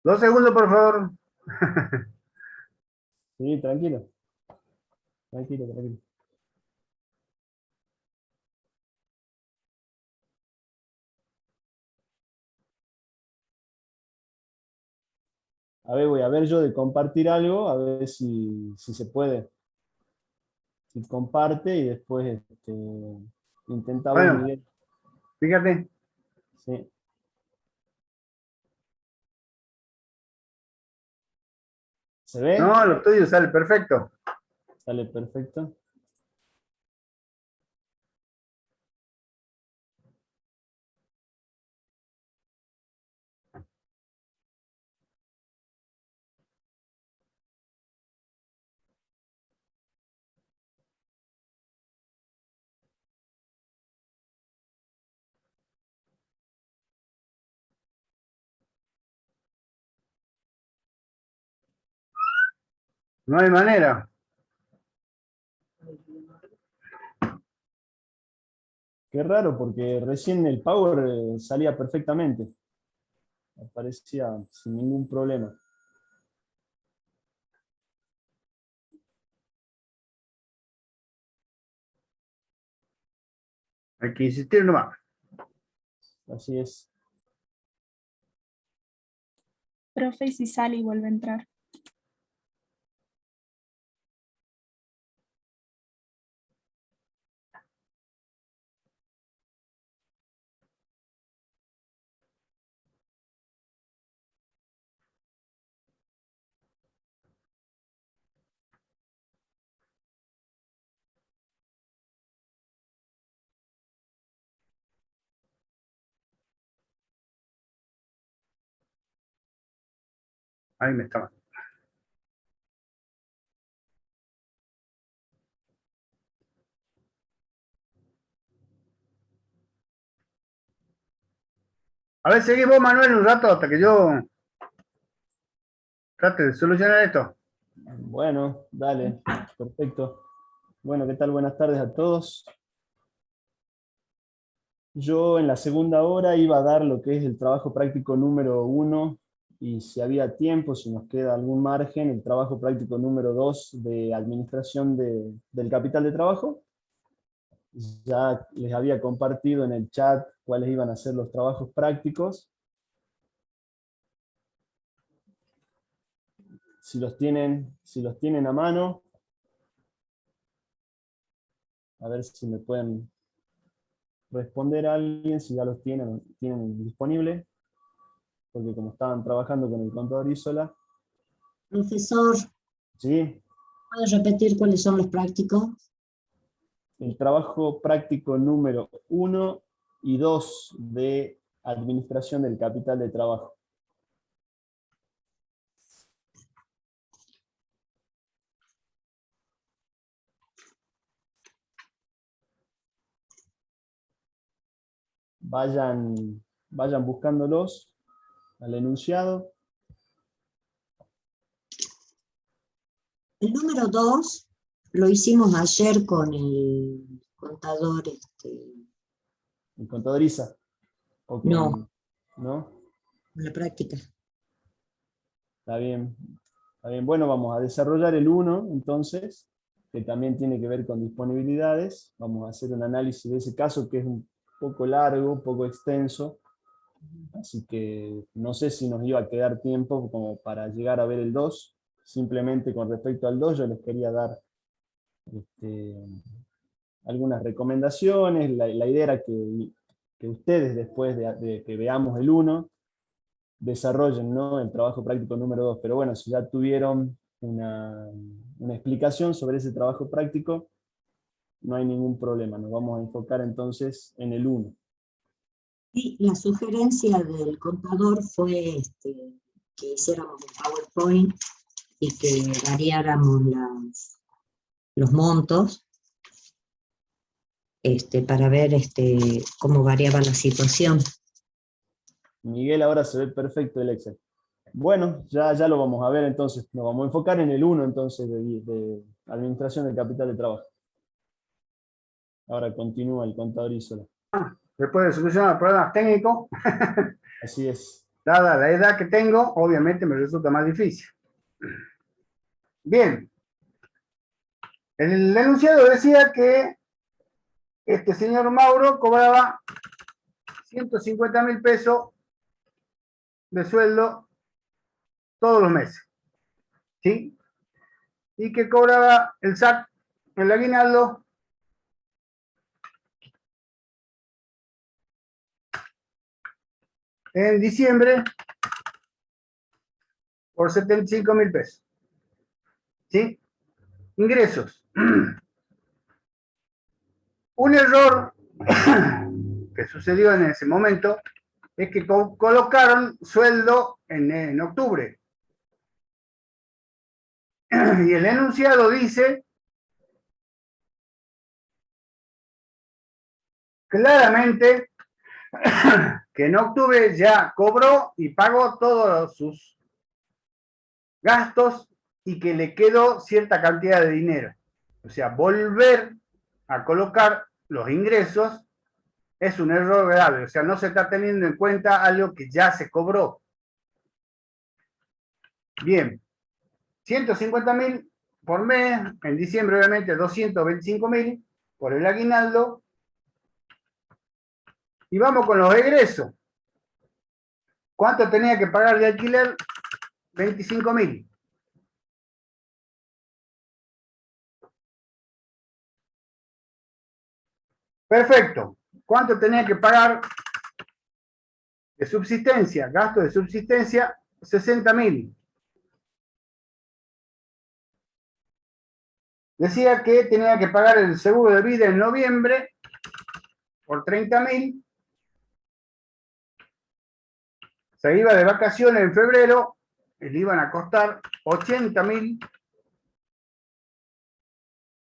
2 segundos, por favor. Sí, tranquilo. Tranquilo, tranquilo. A ver, voy a ver yo de compartir algo, a ver si se puede. Si comparte y después intenta vos, Bueno, Miguel. fíjate. Sí. ¿Se ve? No, lo tuyo sale perfecto. Sale perfecto. No hay manera. Qué raro, porque recién el Power salía perfectamente. Aparecía sin ningún problema. Hay que insistir nomás. Así es. Profe, y si sale y vuelve a entrar. Ahí me estaba. A ver, seguí vos, Manuel, un rato hasta que yo trate de solucionar esto. Bueno, dale. Perfecto. Bueno, ¿qué tal? Buenas tardes a todos. Yo en la segunda hora iba a dar lo que es el trabajo práctico número 1 y si había tiempo, si nos queda algún margen, el trabajo práctico número 2 de administración del capital de trabajo. Ya les había compartido en el chat cuáles iban a ser los trabajos prácticos. Si los tienen a mano, a ver si me pueden responder a alguien, si ya los tienen disponibles, porque como estaban trabajando con el contador Isola, Profesor, ¿sí? ¿puede repetir cuáles son los prácticos? El trabajo práctico número 1 y 2 de administración del capital de trabajo. Vayan buscándolos al enunciado. El número 2 lo hicimos ayer con el contador, El contador ISA. O no, ¿no? con la práctica. Está bien. Está bien. Bueno, vamos a desarrollar el 1, entonces, que también tiene que ver con disponibilidades. Vamos a hacer un análisis de ese caso, que es un poco largo, un poco extenso. Así que no sé si nos iba a quedar tiempo como para llegar a ver el 2. Simplemente con respecto al 2, yo les quería dar algunas recomendaciones. La idea era que ustedes, después de que veamos el 1, desarrollen, ¿no?, el trabajo práctico número 2. Pero bueno, si ya tuvieron una explicación sobre ese trabajo práctico, no hay ningún problema. Nos vamos a enfocar entonces en el 1. Y la sugerencia del contador fue que hiciéramos un PowerPoint y que variáramos los montos para ver cómo variaba la situación. Miguel, ahora se ve perfecto el Excel. Bueno, ya lo vamos a ver entonces. Nos vamos a enfocar en el 1 entonces de administración del capital de trabajo. Ahora continúa el contador Isola. Después de solucionar problemas técnicos. Así es. Dada la edad que tengo, obviamente me resulta más difícil. Bien. El enunciado decía que este señor Mauro cobraba 150.000 pesos de sueldo todos los meses. ¿Sí? Y que cobraba el SAC, el aguinaldo, en diciembre por 75.000 pesos. ¿Sí? Ingresos. Un error que sucedió en ese momento es que colocaron sueldo en octubre. Y el enunciado dice claramente que en octubre ya cobró y pagó todos sus gastos y que le quedó cierta cantidad de dinero. O sea, volver a colocar los ingresos es un error grave. O sea, no se está teniendo en cuenta algo que ya se cobró. Bien, 150.000 por mes, en diciembre obviamente 225.000 por el aguinaldo. Y vamos con los egresos. ¿Cuánto tenía que pagar de alquiler? 25.000. Perfecto. ¿Cuánto tenía que pagar de subsistencia? Gasto de subsistencia, 60.000. Decía que tenía que pagar el seguro de vida en noviembre por 30.000. Se iba de vacaciones en febrero y le iban a costar 80.000.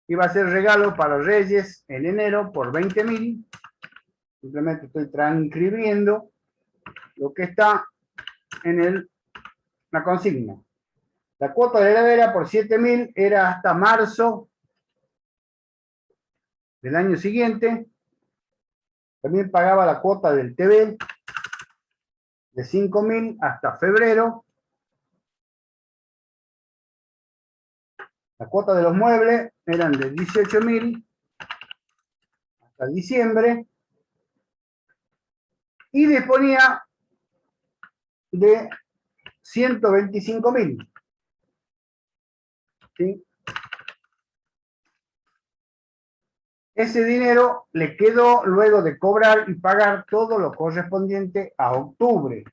Iba a ser regalo para Reyes en enero por 20.000. Simplemente estoy transcribiendo lo que está en la consigna. La cuota de heladera por 7.000 era hasta marzo del año siguiente. También pagaba la cuota del TV de 5.000 hasta febrero. La cuota de los muebles eran de 18.000 hasta diciembre. Y disponía de 125.000. ¿Sí? Ese dinero le quedó luego de cobrar y pagar todo lo correspondiente a octubre.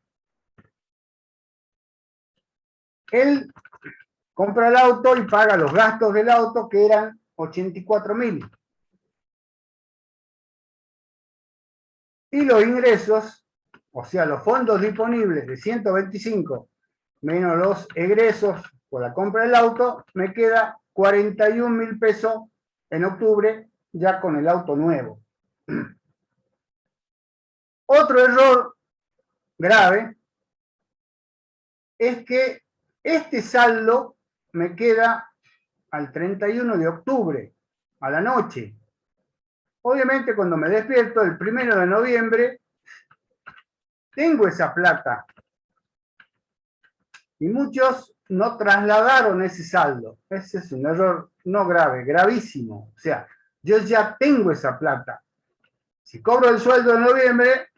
Él compra el auto y paga los gastos del auto, que eran 84.000. Y los ingresos, o sea, los fondos disponibles de 125 menos los egresos por la compra del auto, me queda 41.000 pesos en octubre, ya con el auto nuevo. Otro error grave es que este saldo me queda al 31 de octubre, a la noche. Obviamente cuando me despierto el 1 de noviembre, tengo esa plata. Y muchos no trasladaron ese saldo. Ese es un error no grave, gravísimo. O sea, yo ya tengo esa plata. Si cobro el sueldo de noviembre,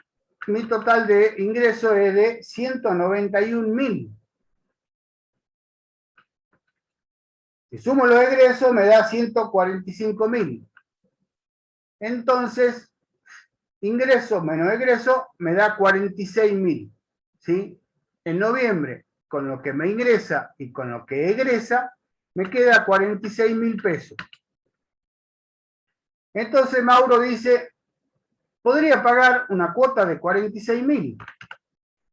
mi total de ingreso es de 191.000. Si sumo los egresos, me da 145.000. Entonces, ingreso menos egreso me da 46.000. ¿Sí? En noviembre, con lo que me ingresa y con lo que egresa, me queda 46.000 pesos. Entonces Mauro dice, podría pagar una cuota de 46.000.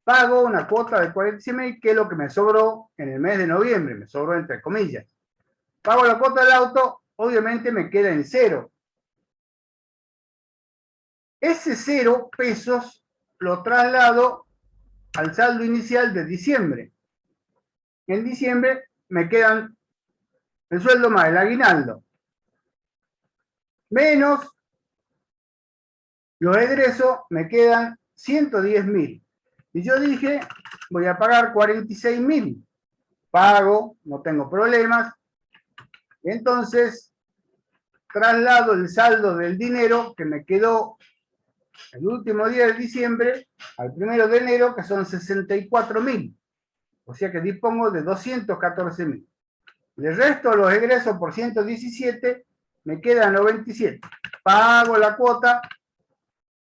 Pago una cuota de 46.000, que es lo que me sobró en el mes de noviembre, me sobró entre comillas. Pago la cuota del auto, obviamente me queda en 0. Ese 0 pesos lo traslado al saldo inicial de diciembre. En diciembre me quedan el sueldo más el aguinaldo, menos los egresos, me quedan 110.000. Y yo dije, voy a pagar 46.000. Pago, no tengo problemas. Entonces, traslado el saldo del dinero que me quedó el último día de diciembre al 1 de enero, que son 64.000. O sea que dispongo de 214.000. Le resto los egresos por 117, me queda 97. Pago la cuota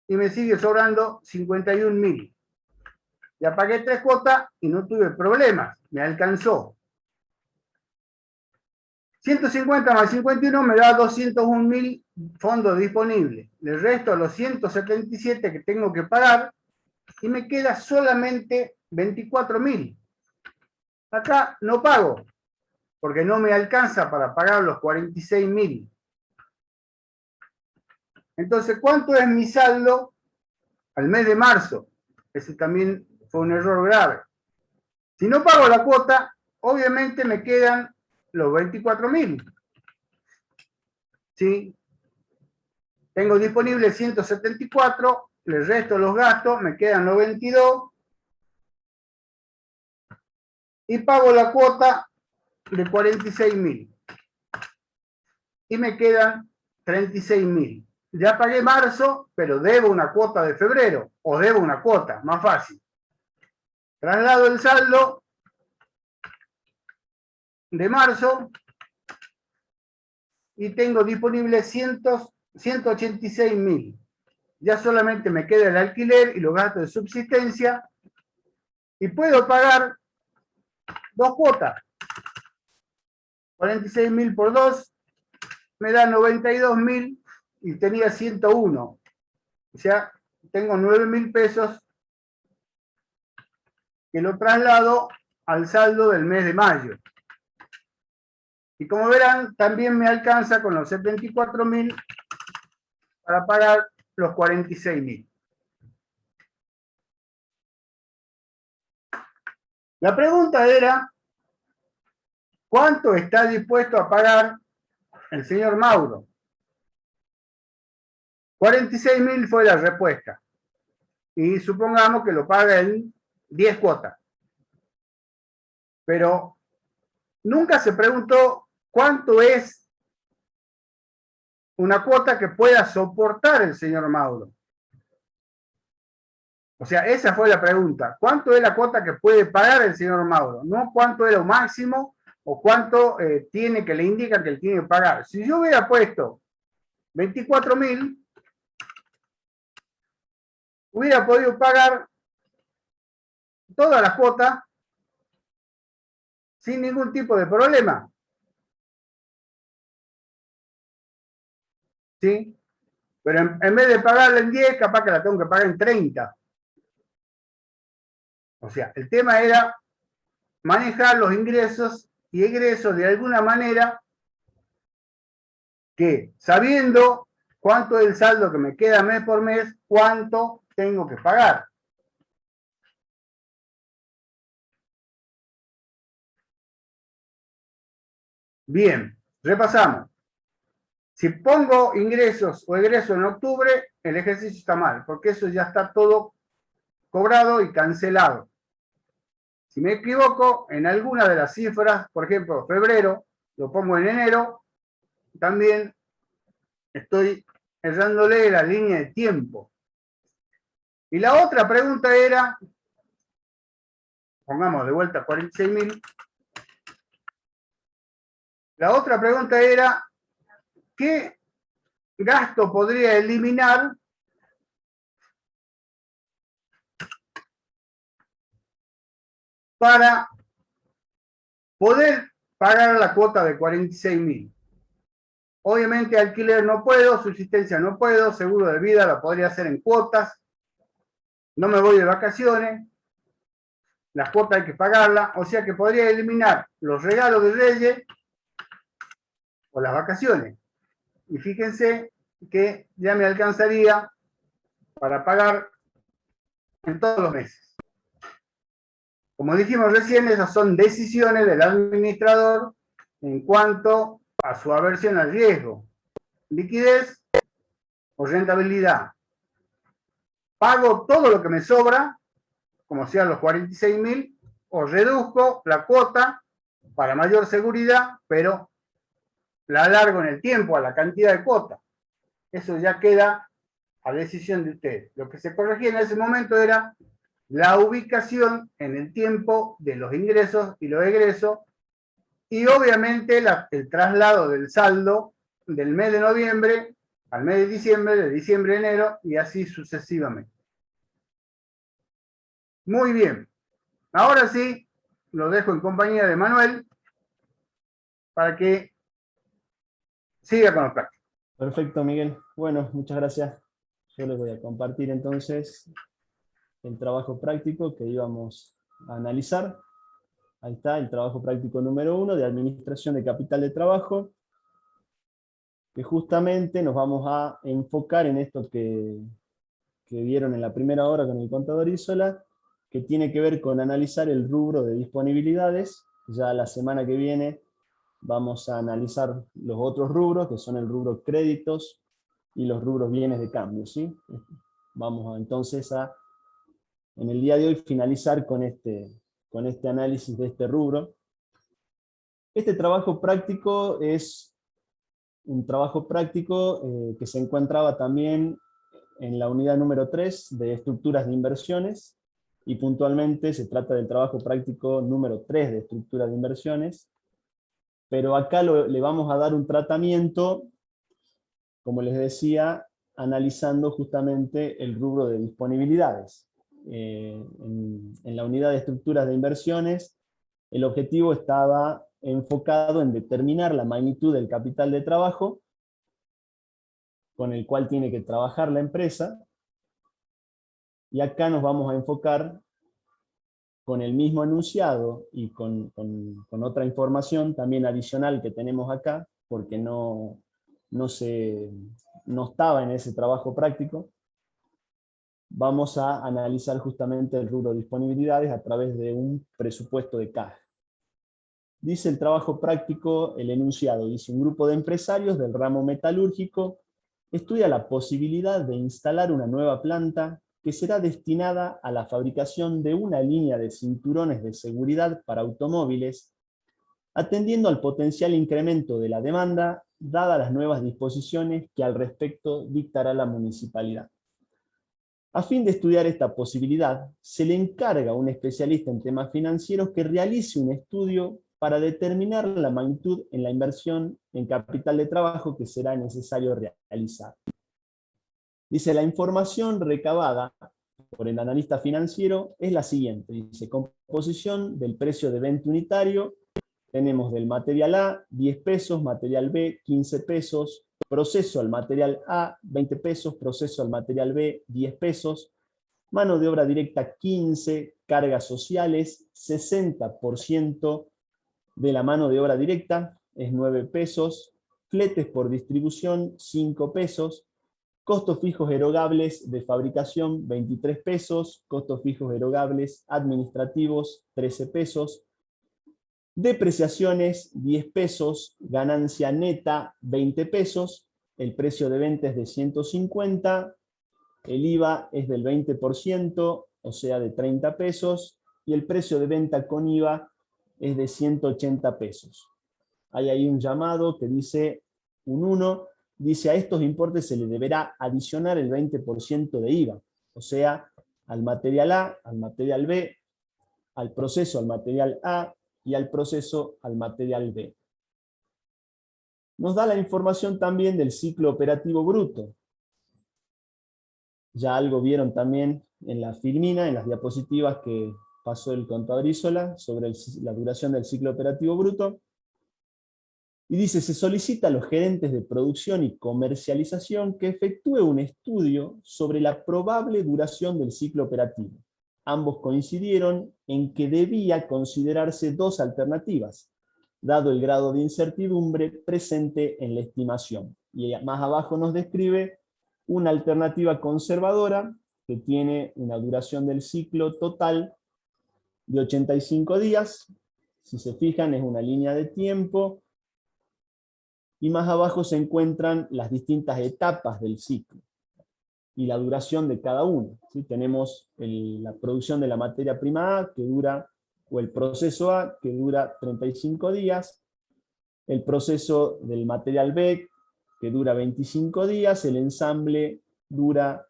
y me sigue sobrando 51.000. Ya pagué 3 cuotas y no tuve problemas, me alcanzó. 150 más 51 me da 201.000 fondos disponibles. Le resto los 177 que tengo que pagar y me queda solamente 24.000. Acá no pago, porque no me alcanza para pagar los 46.000. Entonces, ¿cuánto es mi saldo al mes de marzo? Ese también fue un error grave. Si no pago la cuota, obviamente me quedan los 24.000. ¿Sí? Tengo disponible 174, le resto los gastos, me quedan 92. Y pago la cuota de 46.000. Y me quedan 36.000. Ya pagué marzo, pero debo una cuota de febrero, o debo una cuota, más fácil. Traslado el saldo de marzo y tengo disponible 186.000. Ya solamente me queda el alquiler y los gastos de subsistencia y puedo pagar 2 cuotas. 46.000 por 2 me da 92.000 y tenía 101. O sea, tengo 9.000 pesos que lo traslado al saldo del mes de mayo. Y como verán, también me alcanza con los 74.000 para pagar los 46.000. La pregunta era, ¿cuánto está dispuesto a pagar el señor Mauro? 46.000 fue la respuesta. Y supongamos que lo paga en 10 cuotas. Pero nunca se preguntó cuánto es una cuota que pueda soportar el señor Mauro. O sea, esa fue la pregunta. ¿Cuánto es la cuota que puede pagar el señor Mauro? No cuánto es lo máximo o cuánto tiene que le indican que él tiene que pagar. Si yo hubiera puesto 24.000, hubiera podido pagar todas las cuotas sin ningún tipo de problema. ¿Sí? Pero en vez de pagarla en 10, capaz que la tengo que pagar en 30. O sea, el tema era manejar los ingresos y egresos de alguna manera que, sabiendo cuánto es el saldo que me queda mes por mes, cuánto tengo que pagar. Bien, repasamos. Si pongo ingresos o egresos en octubre, el ejercicio está mal, porque eso ya está todo cobrado y cancelado. Si me equivoco en alguna de las cifras, por ejemplo, febrero, lo pongo en enero, también estoy errándole la línea de tiempo. Y la otra pregunta era, pongamos de vuelta 46.000. La otra pregunta era, ¿qué gasto podría eliminar para poder pagar la cuota de 46.000? Obviamente alquiler no puedo, subsistencia no puedo, seguro de vida lo podría hacer en cuotas, no me voy de vacaciones, las cuotas hay que pagarlas, o sea que podría eliminar los regalos de Reyes o las vacaciones. Y fíjense que ya me alcanzaría para pagar en todos los meses. Como dijimos recién, esas son decisiones del administrador en cuanto a su aversión al riesgo, liquidez o rentabilidad. Pago todo lo que me sobra como sean los 46.000, o reduzco la cuota para mayor seguridad, pero la alargo en el tiempo a la cantidad de cuota. Eso ya queda a decisión de ustedes. Lo que se corregía en ese momento era la ubicación en el tiempo de los ingresos y los egresos, y obviamente el traslado del saldo del mes de noviembre al mes de diciembre a enero, y así sucesivamente. Muy bien. Ahora sí, lo dejo en compañía de Manuel para que siga con los prácticos. Perfecto, Miguel. Bueno, muchas gracias. Yo les voy a compartir entonces el trabajo práctico que íbamos a analizar. Ahí está, el trabajo práctico número 1 de administración de capital de trabajo, que justamente nos vamos a enfocar en esto que vieron en la primera hora con el contador Isola, que tiene que ver con analizar el rubro de disponibilidades. Ya la semana que viene vamos a analizar los otros rubros, que son el rubro créditos y los rubros bienes de cambio, ¿sí? Vamos entonces en el día de hoy, finalizar con este análisis de este rubro. Este trabajo práctico es un trabajo práctico que se encontraba también en la unidad número 3 de estructuras de inversiones, y puntualmente se trata del trabajo práctico número 3 de estructuras de inversiones, pero acá le vamos a dar un tratamiento, como les decía, analizando justamente el rubro de disponibilidades. En la unidad de estructuras de inversiones, el objetivo estaba enfocado en determinar la magnitud del capital de trabajo con el cual tiene que trabajar la empresa, y acá nos vamos a enfocar con el mismo enunciado y con otra información también adicional que tenemos acá, porque no estaba en ese trabajo práctico. Vamos a analizar justamente el rubro de disponibilidades a través de un presupuesto de caja. Dice el trabajo práctico, el enunciado, dice: un grupo de empresarios del ramo metalúrgico estudia la posibilidad de instalar una nueva planta que será destinada a la fabricación de una línea de cinturones de seguridad para automóviles, atendiendo al potencial incremento de la demanda, dadas las nuevas disposiciones que al respecto dictará la municipalidad. A fin de estudiar esta posibilidad, se le encarga a un especialista en temas financieros que realice un estudio para determinar la magnitud en la inversión en capital de trabajo que será necesario realizar. Dice: la información recabada por el analista financiero es la siguiente. Dice: composición del precio de venta unitario. Tenemos del material A, 10 pesos, material B, 15 pesos, proceso al material A, 20 pesos, proceso al material B, 10 pesos, mano de obra directa 15, cargas sociales, 60% de la mano de obra directa, es 9 pesos, fletes por distribución, 5 pesos, costos fijos erogables de fabricación, 23 pesos, costos fijos erogables administrativos, 13 pesos, depreciaciones, 10 pesos, ganancia neta, 20 pesos, el precio de venta es de 150, el IVA es del 20%, o sea de 30 pesos, y el precio de venta con IVA es de 180 pesos. Hay ahí un llamado que dice, un 1, dice: a estos importes se le deberá adicionar el 20% de IVA, o sea, al material A, al material B, al proceso al material A, y al proceso al material B. Nos da la información también del ciclo operativo bruto. Ya algo vieron también en la filmina, en las diapositivas que pasó el contador Isola, sobre la duración del ciclo operativo bruto. Y dice: se solicita a los gerentes de producción y comercialización que efectúe un estudio sobre la probable duración del ciclo operativo. Ambos coincidieron en que debía considerarse dos alternativas, dado el grado de incertidumbre presente en la estimación. Y más abajo nos describe una alternativa conservadora que tiene una duración del ciclo total de 85 días. Si se fijan, es una línea de tiempo, y más abajo se encuentran las distintas etapas del ciclo. y la duración de cada uno, ¿sí? Tenemos la producción de la materia prima A, que dura, o el proceso A, que dura 35 días, el proceso del material B, que dura 25 días, el ensamble dura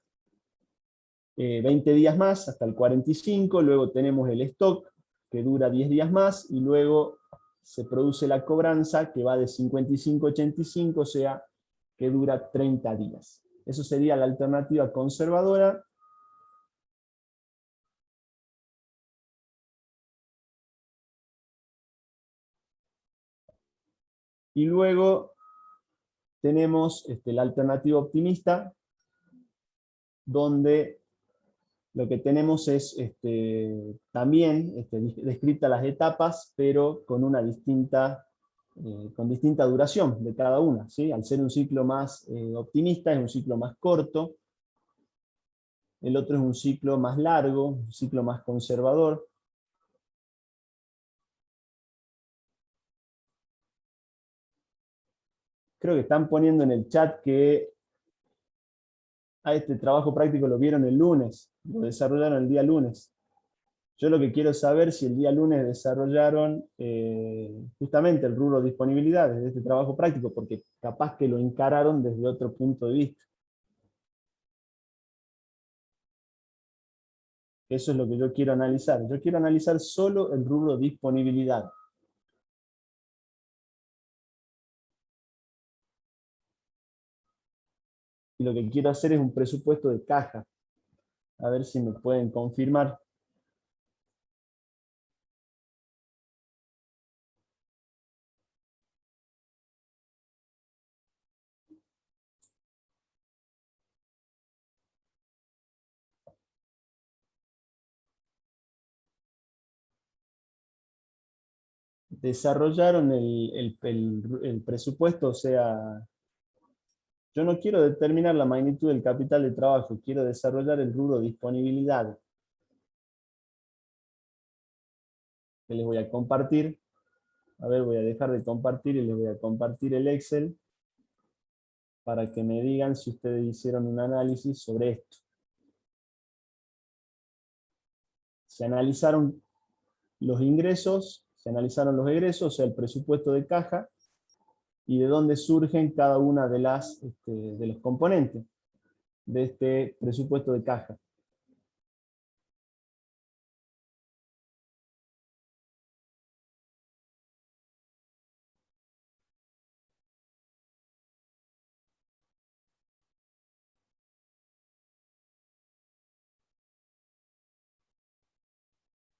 20 días más, hasta el 45, luego tenemos el stock, que dura 10 días más, y luego se produce la cobranza, que va de 55 a 85, o sea, que dura 30 días. Eso sería la alternativa conservadora. Y luego tenemos la alternativa optimista, donde lo que tenemos es también descritas las etapas, pero con una con distinta duración de cada una, ¿sí? Al ser un ciclo más optimista, es un ciclo más corto, el otro es un ciclo más largo, un ciclo más conservador. Creo que están poniendo en el chat que a este trabajo práctico lo vieron el lunes, lo desarrollaron el día lunes. Yo lo que quiero saber si el día lunes desarrollaron justamente el rubro disponibilidad desde este trabajo práctico, porque capaz que lo encararon desde otro punto de vista. Eso es lo que yo quiero analizar. Yo quiero analizar solo el rubro disponibilidad. Y lo que quiero hacer es un presupuesto de caja. A ver si me pueden confirmar. Desarrollaron el presupuesto, o sea, yo no quiero determinar la magnitud del capital de trabajo, quiero desarrollar el rubro disponibilidad. Que les voy a compartir. A ver, voy a dejar de compartir y les voy a compartir el Excel para que me digan si ustedes hicieron un análisis sobre esto. Se analizaron los ingresos, se analizaron los egresos, o sea, el presupuesto de caja, y de dónde surgen cada una de de los componentes de este presupuesto de caja.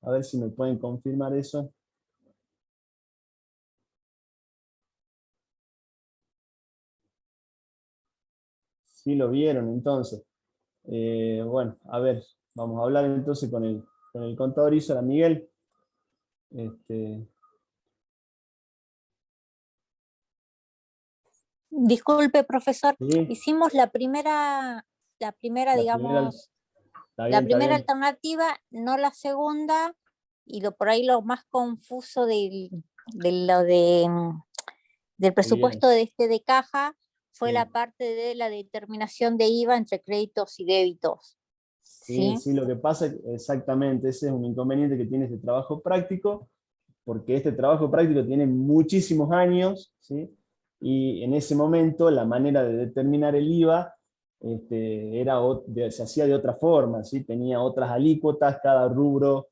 A ver si me pueden confirmar eso. Sí lo vieron, entonces. Bueno, a ver, vamos a hablar entonces con el contador Isola Miguel. Disculpe, profesor, Sí, hicimos la primera, digamos, está la bien, está primera bien. alternativa, no la segunda, y por ahí lo más confuso del Bien. presupuesto de caja fue Sí. la parte de la determinación de IVA entre créditos y débitos. Sí, ¿Sí? sí, lo que pasa exactamente, ese es un inconveniente que tiene este trabajo práctico, porque este trabajo práctico tiene muchísimos años, ¿sí? Y en ese momento la manera de determinar el IVA se hacía de otra forma, ¿sí? Tenía otras alícuotas, cada rubro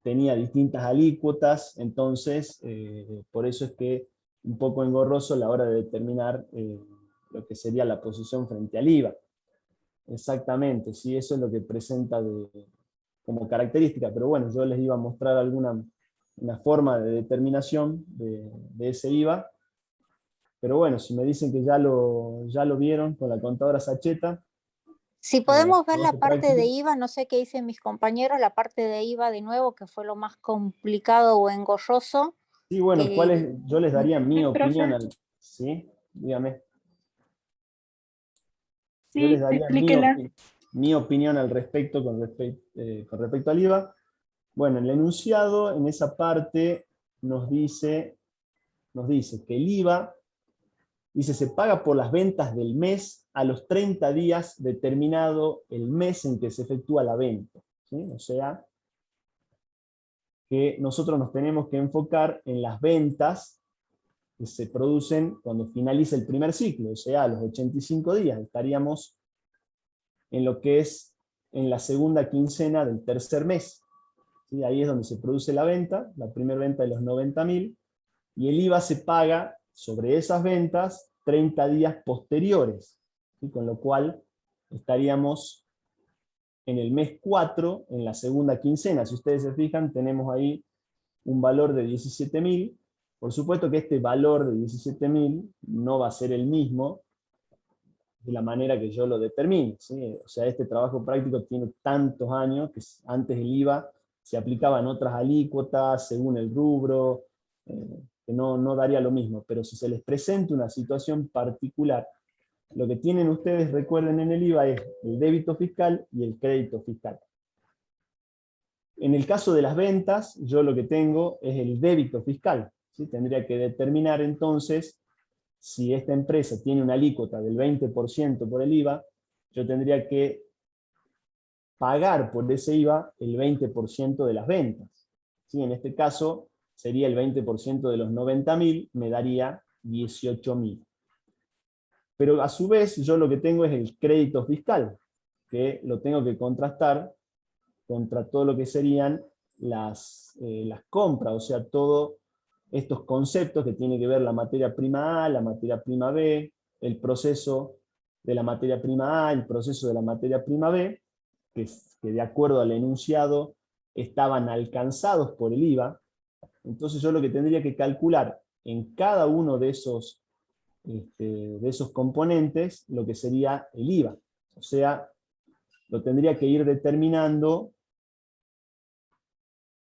tenía distintas alícuotas, entonces por eso es que un poco engorroso a la hora de determinar lo que sería la posición frente al IVA. Exactamente, sí, eso es lo que presenta como característica, pero bueno, yo les iba a mostrar una forma de determinación de ese IVA, pero bueno, si me dicen que ya lo vieron con la contadora Sacheta, Si el podemos ver la trabajo parte de práctico. IVA, no sé qué dicen mis compañeros, la parte de IVA de nuevo, que fue lo más complicado o engorroso. Sí, bueno, yo les daría mi opinión Profe, ¿sí? Dígame. Yo les sí, daría explíquela. mi opinión al respecto con respecto al IVA. Bueno, el enunciado en esa parte nos dice que el IVA Dice, se paga por las ventas del mes a los 30 días determinado el mes en que se efectúa la venta, ¿sí? O sea, que nosotros nos tenemos que enfocar en las ventas que se producen cuando finaliza el primer ciclo, o sea, a los 85 días. Estaríamos en lo que es en la segunda quincena del tercer mes. ¿Sí? Ahí es donde se produce la venta, la primera venta de los 90.000, y el IVA se paga sobre esas ventas 30 días posteriores, ¿sí? Con lo cual estaríamos en el mes 4, en la segunda quincena. Si ustedes se fijan, tenemos ahí un valor de 17.000. Por supuesto que este valor de 17.000 no va a ser el mismo de la manera que yo lo determine, ¿sí? O sea, este trabajo práctico tiene tantos años que antes el IVA se aplicaba en otras alícuotas, según el rubro, que no daría lo mismo. Pero si se les presenta una situación particular, lo que tienen ustedes, recuerden, en el IVA es el débito fiscal y el crédito fiscal. En el caso de las ventas, yo lo que tengo es el débito fiscal, ¿sí? Tendría que determinar entonces, si esta empresa tiene una alícuota del 20% por el IVA, yo tendría que pagar por ese IVA el 20% de las ventas, ¿sí? En este caso sería el 20% de los 90.000, me daría 18.000. Pero a su vez yo lo que tengo es el crédito fiscal, que lo tengo que contrastar contra todo lo que serían las compras, o sea, todos estos conceptos que tienen que ver la materia prima A, la materia prima B, el proceso de la materia prima A, el proceso de la materia prima B, que de acuerdo al enunciado estaban alcanzados por el IVA. Entonces yo lo que tendría que calcular en cada uno de esos componentes lo que sería el IVA. O sea, lo tendría que ir determinando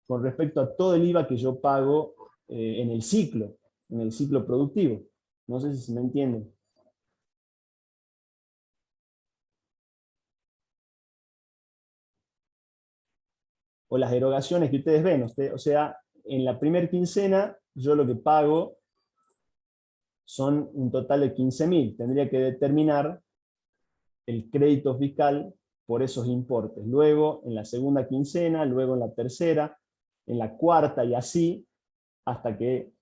con respecto a todo el IVA que yo pago en el ciclo productivo. No sé si se me entienden. O las erogaciones que ustedes ven. O sea, en la primera quincena yo lo que pago son un total de 15.000. Tendría que determinar el crédito fiscal por esos importes. Luego en la segunda quincena, luego en la tercera, en la cuarta y así, hasta que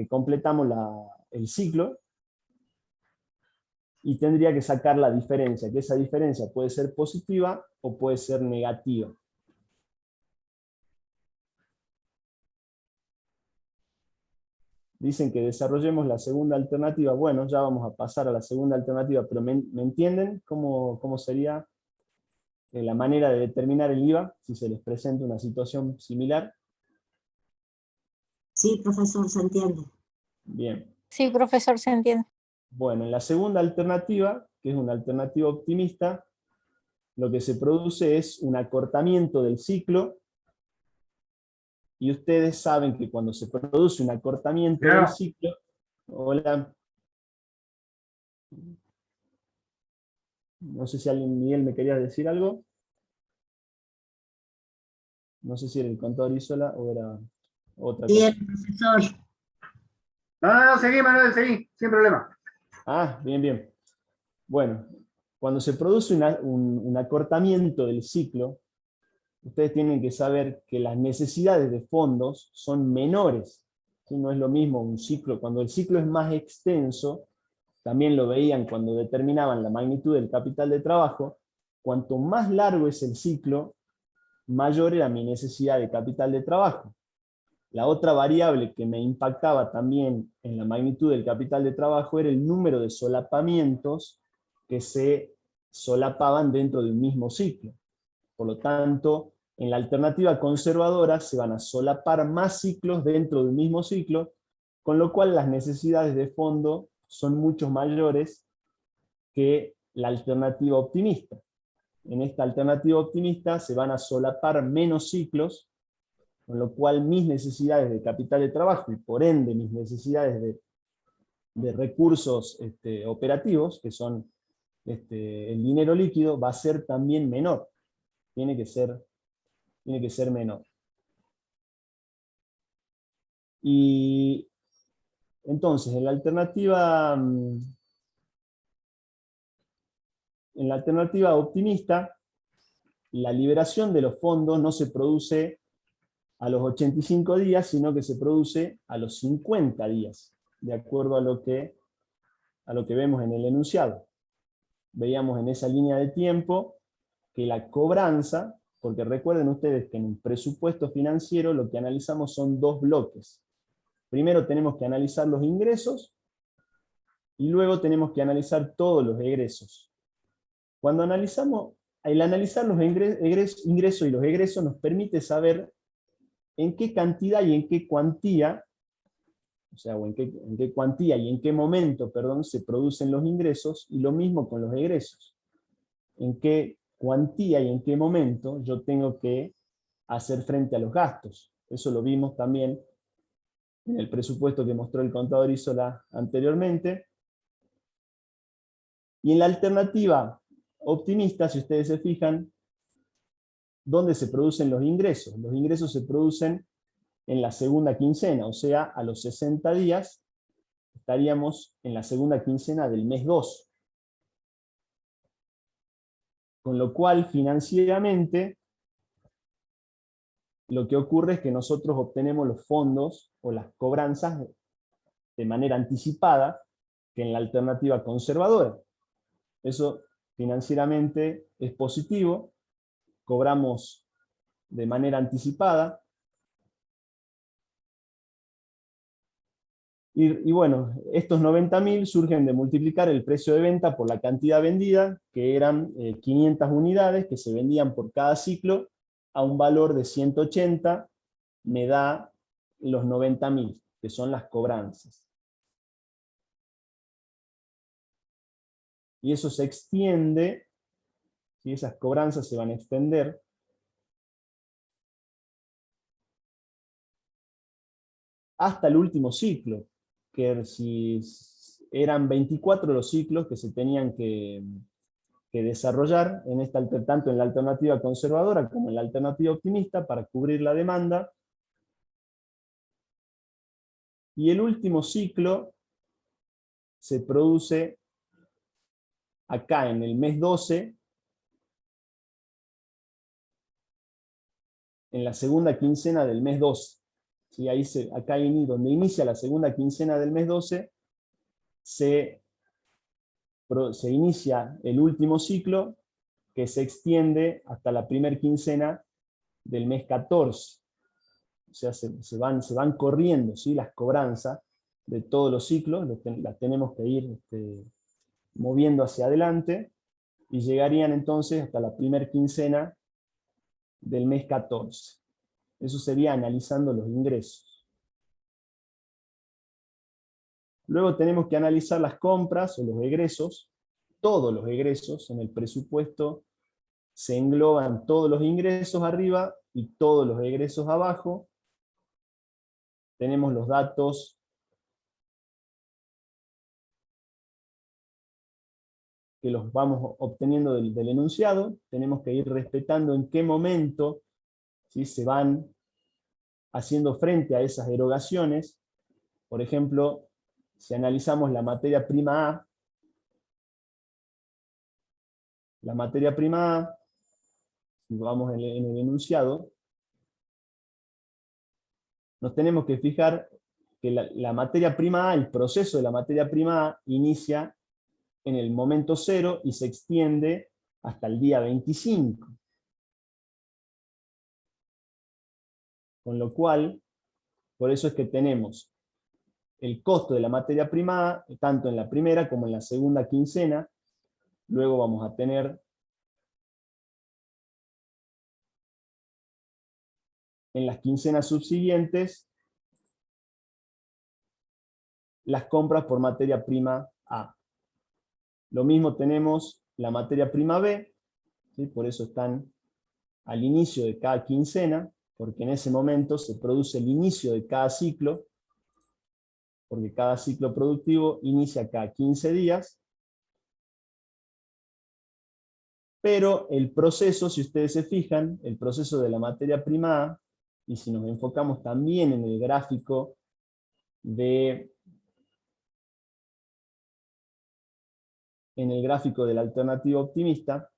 completamos el ciclo, y tendría que sacar la diferencia, que esa diferencia puede ser positiva o puede ser negativa. Dicen que desarrollemos la segunda alternativa. Bueno, ya vamos a pasar a la segunda alternativa, pero ¿me entienden cómo sería la manera de determinar el IVA si se les presenta una situación similar? Sí, profesor, se entiende. Bien. Sí, profesor, se entiende. Bueno, en la segunda alternativa, que es una alternativa optimista, lo que se produce es un acortamiento del ciclo, y ustedes saben que cuando se produce un acortamiento del ciclo... Hola. No sé si alguien, Miguel, ¿me querías decir algo? No sé si era el contador Isola o era otra cosa. Bien, profesor. No, seguí, Manuel, seguí, sin problema. Ah, bien, bien. Bueno, cuando se produce un acortamiento del ciclo, ustedes tienen que saber que las necesidades de fondos son menores. ¿Sí? No es lo mismo un ciclo, cuando el ciclo es más extenso, también lo veían cuando determinaban la magnitud del capital de trabajo, cuanto más largo es el ciclo, mayor era mi necesidad de capital de trabajo. La otra variable que me impactaba también en la magnitud del capital de trabajo era el número de solapamientos que se solapaban dentro de un mismo ciclo. Por lo tanto, en la alternativa conservadora se van a solapar más ciclos dentro de un mismo ciclo, con lo cual las necesidades de fondo son mucho mayores que la alternativa optimista. En esta alternativa optimista se van a solapar menos ciclos, con lo cual mis necesidades de capital de trabajo y por ende mis necesidades de recursos operativos, que son el dinero líquido, va a ser también menor. Tiene que ser menor. Y Entonces, en la alternativa optimista, la liberación de los fondos no se produce a los 85 días, sino que se produce a los 50 días, de acuerdo a lo que vemos en el enunciado. Veíamos en esa línea de tiempo que la cobranza, porque recuerden ustedes que en un presupuesto financiero lo que analizamos son dos bloques. Primero tenemos que analizar los ingresos, y luego tenemos que analizar todos los egresos. Cuando analizamos, el analizar los ingresos y los egresos nos permite saber en qué cantidad y en qué cuantía, o sea, en qué cuantía y en qué momento, perdón, se producen los ingresos, y lo mismo con los egresos. En qué cuantía y en qué momento yo tengo que hacer frente a los gastos. Eso lo vimos también en el presupuesto que mostró el contador Isola anteriormente. Y en la alternativa optimista, si ustedes se fijan, ¿dónde se producen los ingresos? Los ingresos se producen en la segunda quincena, o sea, a los 60 días estaríamos en la segunda quincena del mes 2. Con lo cual, financieramente, lo que ocurre es que nosotros obtenemos los fondos o las cobranzas de manera anticipada que en la alternativa conservadora. Eso financieramente es positivo, cobramos de manera anticipada, y bueno, estos 90.000 surgen de multiplicar el precio de venta por la cantidad vendida, que eran 500 unidades que se vendían por cada ciclo, a un valor de 180, me da los 90.000, que son las cobranzas. Y eso se extiende, ¿sí? Esas cobranzas se van a extender hasta el último ciclo, que si eran 24 los ciclos que se tenían que desarrollar, tanto en la alternativa conservadora como en la alternativa optimista, para cubrir la demanda. Y el último ciclo se produce acá en el mes 12, en la segunda quincena del mes 12. ¿Sí? Acá donde inicia la segunda quincena del mes 12, se inicia el último ciclo, que se extiende hasta la primera quincena del mes 14. O sea, se van corriendo, ¿sí? Las cobranzas de todos los ciclos, las tenemos que ir moviendo hacia adelante, y llegarían entonces hasta la primera quincena del mes 14. Eso sería analizando los ingresos. Luego tenemos que analizar las compras o los egresos. Todos los egresos en el presupuesto se engloban todos los ingresos arriba y todos los egresos abajo. Tenemos los datos que los vamos obteniendo del enunciado. Tenemos que ir respetando en qué momento, ¿sí? Se van haciendo frente a esas erogaciones. Por ejemplo, si analizamos la materia prima A, si vamos en el enunciado, nos tenemos que fijar que la materia prima A, el proceso de la materia prima A, inicia en el momento 0 y se extiende hasta el día 25. Con lo cual, por eso es que tenemos el costo de la materia prima A, tanto en la primera como en la segunda quincena. Luego vamos a tener en las quincenas subsiguientes las compras por materia prima A. Lo mismo tenemos la materia prima B, ¿sí? Por eso están al inicio de cada quincena, porque en ese momento se produce el inicio de cada ciclo, porque cada ciclo productivo inicia cada 15 días, pero el proceso, si ustedes se fijan, el proceso de la materia prima A, y si nos enfocamos también en el gráfico de en el gráfico de la alternativa optimista,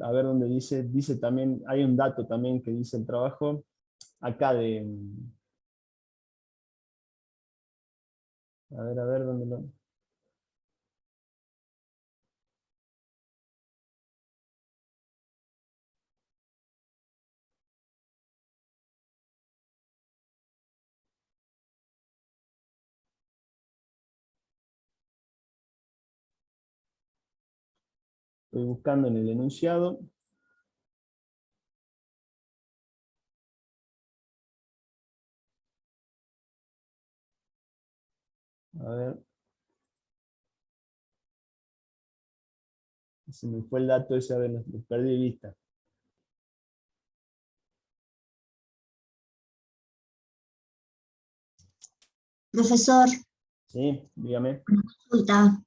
a ver dónde dice también, hay un dato también que dice el trabajo, acá de, a ver, dónde lo... Estoy buscando en el enunciado. A ver. Se me fue el dato ese, a ver, lo perdí de vista. Profesor, Sí, dígame. consulta.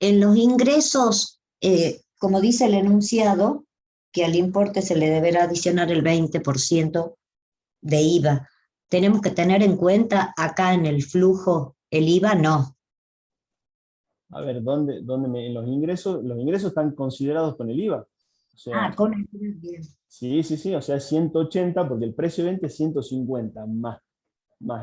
En los ingresos, como dice el enunciado, que al importe se le deberá adicionar el 20% de IVA. ¿Tenemos que tener en cuenta acá en el flujo el IVA? No. A ver, en los ingresos están considerados con el IVA. O sea, Con el IVA, bien. sí, o sea, 180, porque el precio de venta es 150, más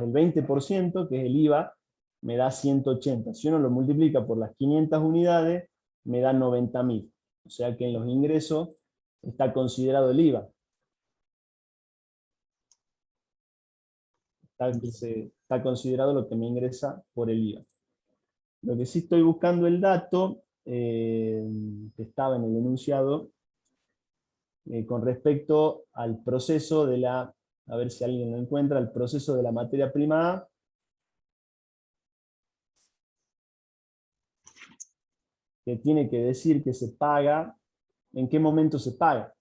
el 20%, que es el IVA, me da 180. Si uno lo multiplica por las 500 unidades, me da 90.000. O sea que en los ingresos está considerado el IVA. Está considerado lo que me ingresa por el IVA. Lo que sí estoy buscando el dato, que estaba en el enunciado, con respecto al proceso de la, a ver si alguien lo encuentra, el proceso de la materia prima A, que tiene que decir que se paga, en qué momento se paga.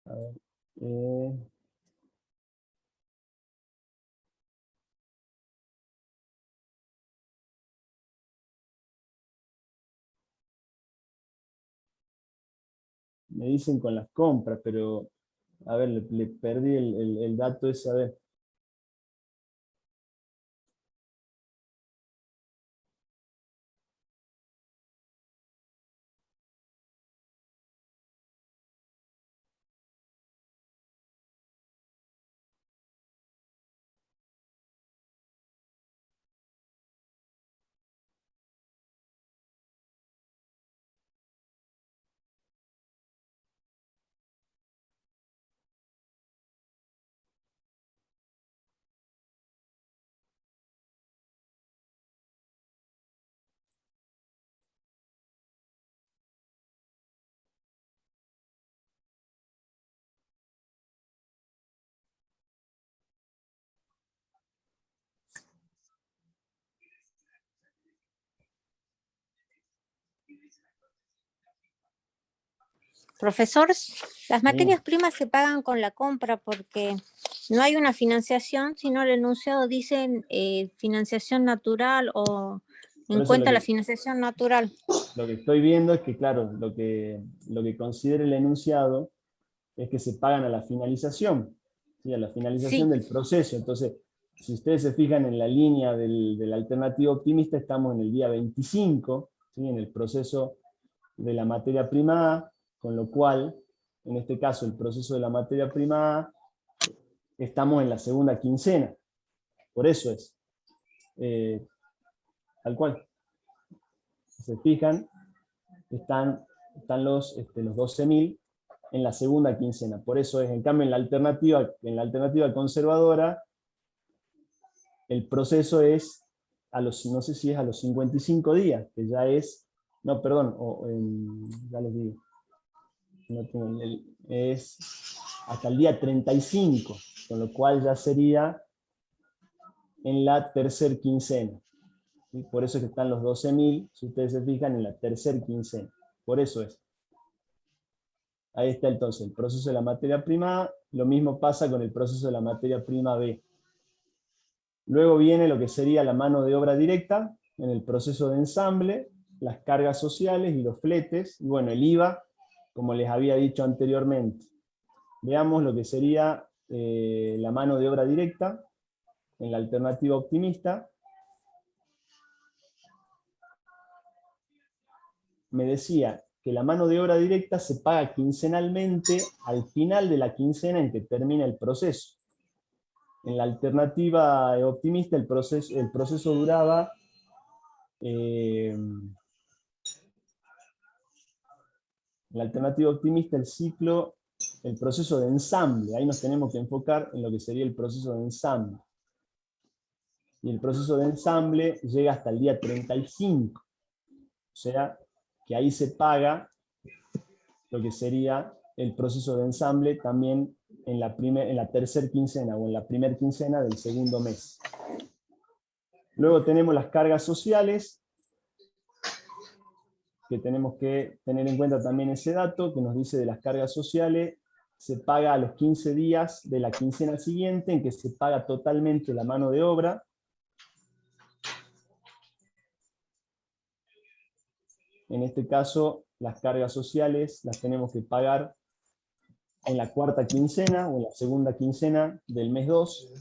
A ver, me dicen con las compras, pero a ver, le perdí el dato ese, a ver. Profesor, las Sí. materias primas se pagan con la compra porque no hay una financiación, sino el enunciado dice financiación natural o Por en eso cuenta la financiación natural. lo que estoy viendo es que, claro, lo que considera el enunciado es que se pagan a la finalización, ¿sí? A la finalización Sí, del proceso. Entonces, si ustedes se fijan en la línea de la alternativa optimista, estamos en el día 25, ¿sí? En el proceso de la materia prima A, con lo cual, en este caso, el proceso de la materia prima A, estamos en la segunda quincena. Por eso es. Tal cual. Si se fijan, están los 12.000 en la segunda quincena. Por eso es, en cambio, en la alternativa conservadora, el proceso es a los, no sé si es a los 55 días, que ya es, no, perdón, ya les digo, es hasta el día 35, con lo cual ya sería en la tercer quincena. ¿Sí? Por eso es que están los 12.000, si ustedes se fijan, en la tercer quincena. Por eso es. Ahí está entonces el proceso de la materia prima A. Lo mismo pasa con el proceso de la materia prima B. Luego viene lo que sería la mano de obra directa, en el proceso de ensamble, las cargas sociales y los fletes, y bueno, el IVA, como les había dicho anteriormente. Veamos lo que sería la mano de obra directa, en la alternativa optimista. Me decía que la mano de obra directa se paga quincenalmente al final de la quincena en que termina el proceso. En la alternativa optimista el proceso duraba en la alternativa optimista el proceso de ensamble, ahí nos tenemos que enfocar en lo que sería el proceso de ensamble. Y el proceso de ensamble llega hasta el día 35. O sea, que ahí se paga lo que sería el proceso de ensamble también en la tercer quincena o en la primer quincena del segundo mes. Luego tenemos las cargas sociales, que tenemos que tener en cuenta también ese dato, que nos dice de las cargas sociales, se paga a los 15 días de la quincena siguiente, en que se paga totalmente la mano de obra. En este caso, las cargas sociales las tenemos que pagar en la cuarta quincena o en la segunda quincena del mes 2.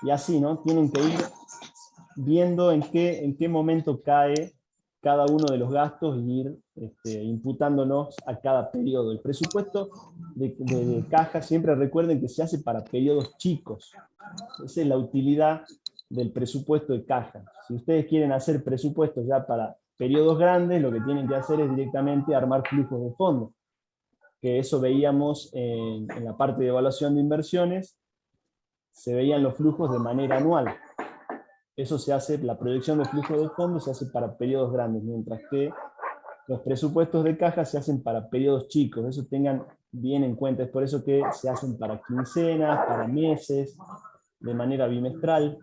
Y así, ¿no? Tienen que ir viendo en qué momento cae cada uno de los gastos y ir imputándonos a cada periodo. El presupuesto de caja, siempre recuerden que se hace para periodos chicos. Esa es la utilidad del presupuesto de caja. Si ustedes quieren hacer presupuestos ya para periodos grandes, lo que tienen que hacer es directamente armar flujos de fondos. Que eso veíamos en la parte de evaluación de inversiones, se veían los flujos de manera anual. Eso se hace, la proyección de flujo de fondos se hace para periodos grandes, mientras que los presupuestos de caja se hacen para periodos chicos. Eso tengan bien en cuenta. Es por eso que se hacen para quincenas, para meses, de manera bimestral.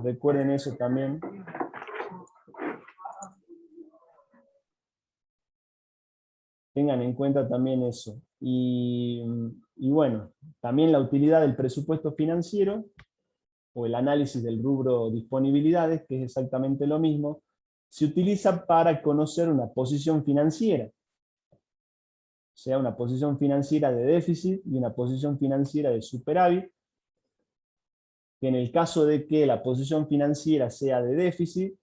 Recuerden eso también. Tengan en cuenta también eso. Y bueno, también la utilidad del presupuesto financiero, o el análisis del rubro disponibilidades, que es exactamente lo mismo, se utiliza para conocer una posición financiera. O sea, una posición financiera de déficit y una posición financiera de superávit, que en el caso de que la posición financiera sea de déficit,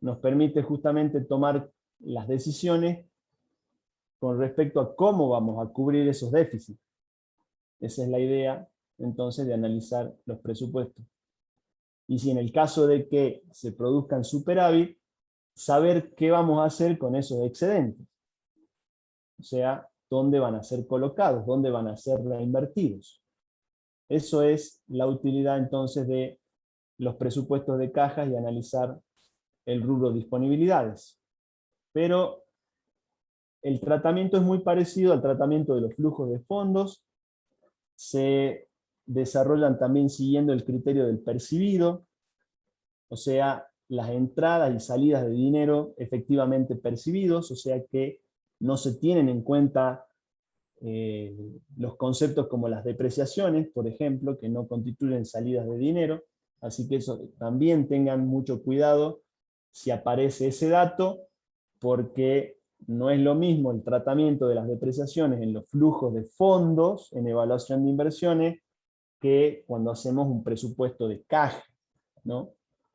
nos permite justamente tomar las decisiones con respecto a cómo vamos a cubrir esos déficits. Esa es la idea, entonces, de analizar los presupuestos. Y si en el caso de que se produzcan superávit, saber qué vamos a hacer con esos excedentes. O sea, dónde van a ser colocados, dónde van a ser reinvertidos. Eso es la utilidad entonces de los presupuestos de cajas y analizar el rubro disponibilidades. Pero el tratamiento es muy parecido al tratamiento de los flujos de fondos. Se desarrollan también siguiendo el criterio del percibido, o sea, las entradas y salidas de dinero efectivamente percibidos, o sea que no se tienen en cuenta los conceptos como las depreciaciones, por ejemplo, que no constituyen salidas de dinero, así que eso también tengan mucho cuidado si aparece ese dato, porque no es lo mismo el tratamiento de las depreciaciones en los flujos de fondos, en evaluación de inversiones, que cuando hacemos un presupuesto de caja, ¿no?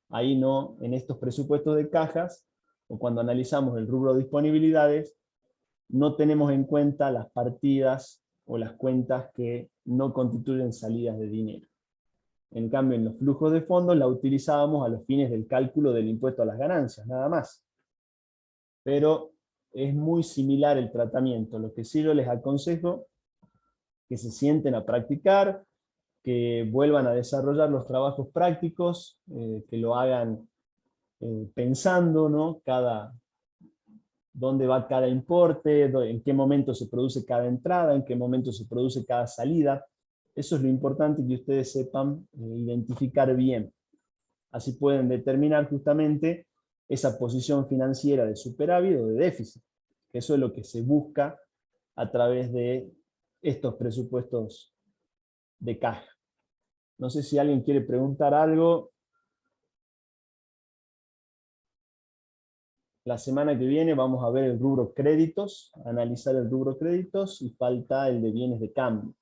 Ahí no, en estos presupuestos de cajas, o cuando analizamos el rubro disponibilidades, no tenemos en cuenta las partidas o las cuentas que no constituyen salidas de dinero. En cambio, en los flujos de fondos la utilizábamos a los fines del cálculo del impuesto a las ganancias, nada más. Pero es muy similar el tratamiento. Lo que sí yo les aconsejo que se sienten a practicar, que vuelvan a desarrollar los trabajos prácticos, que lo hagan pensando, ¿no? Dónde va cada importe, en qué momento se produce cada entrada, en qué momento se produce cada salida. Eso es lo importante, que ustedes sepan identificar bien. Así pueden determinar justamente esa posición financiera de superávit o de déficit. Eso es lo que se busca a través de estos presupuestos de caja. No sé si alguien quiere preguntar algo. La semana que viene vamos a ver el rubro créditos, analizar el rubro créditos, y falta el de bienes de cambio.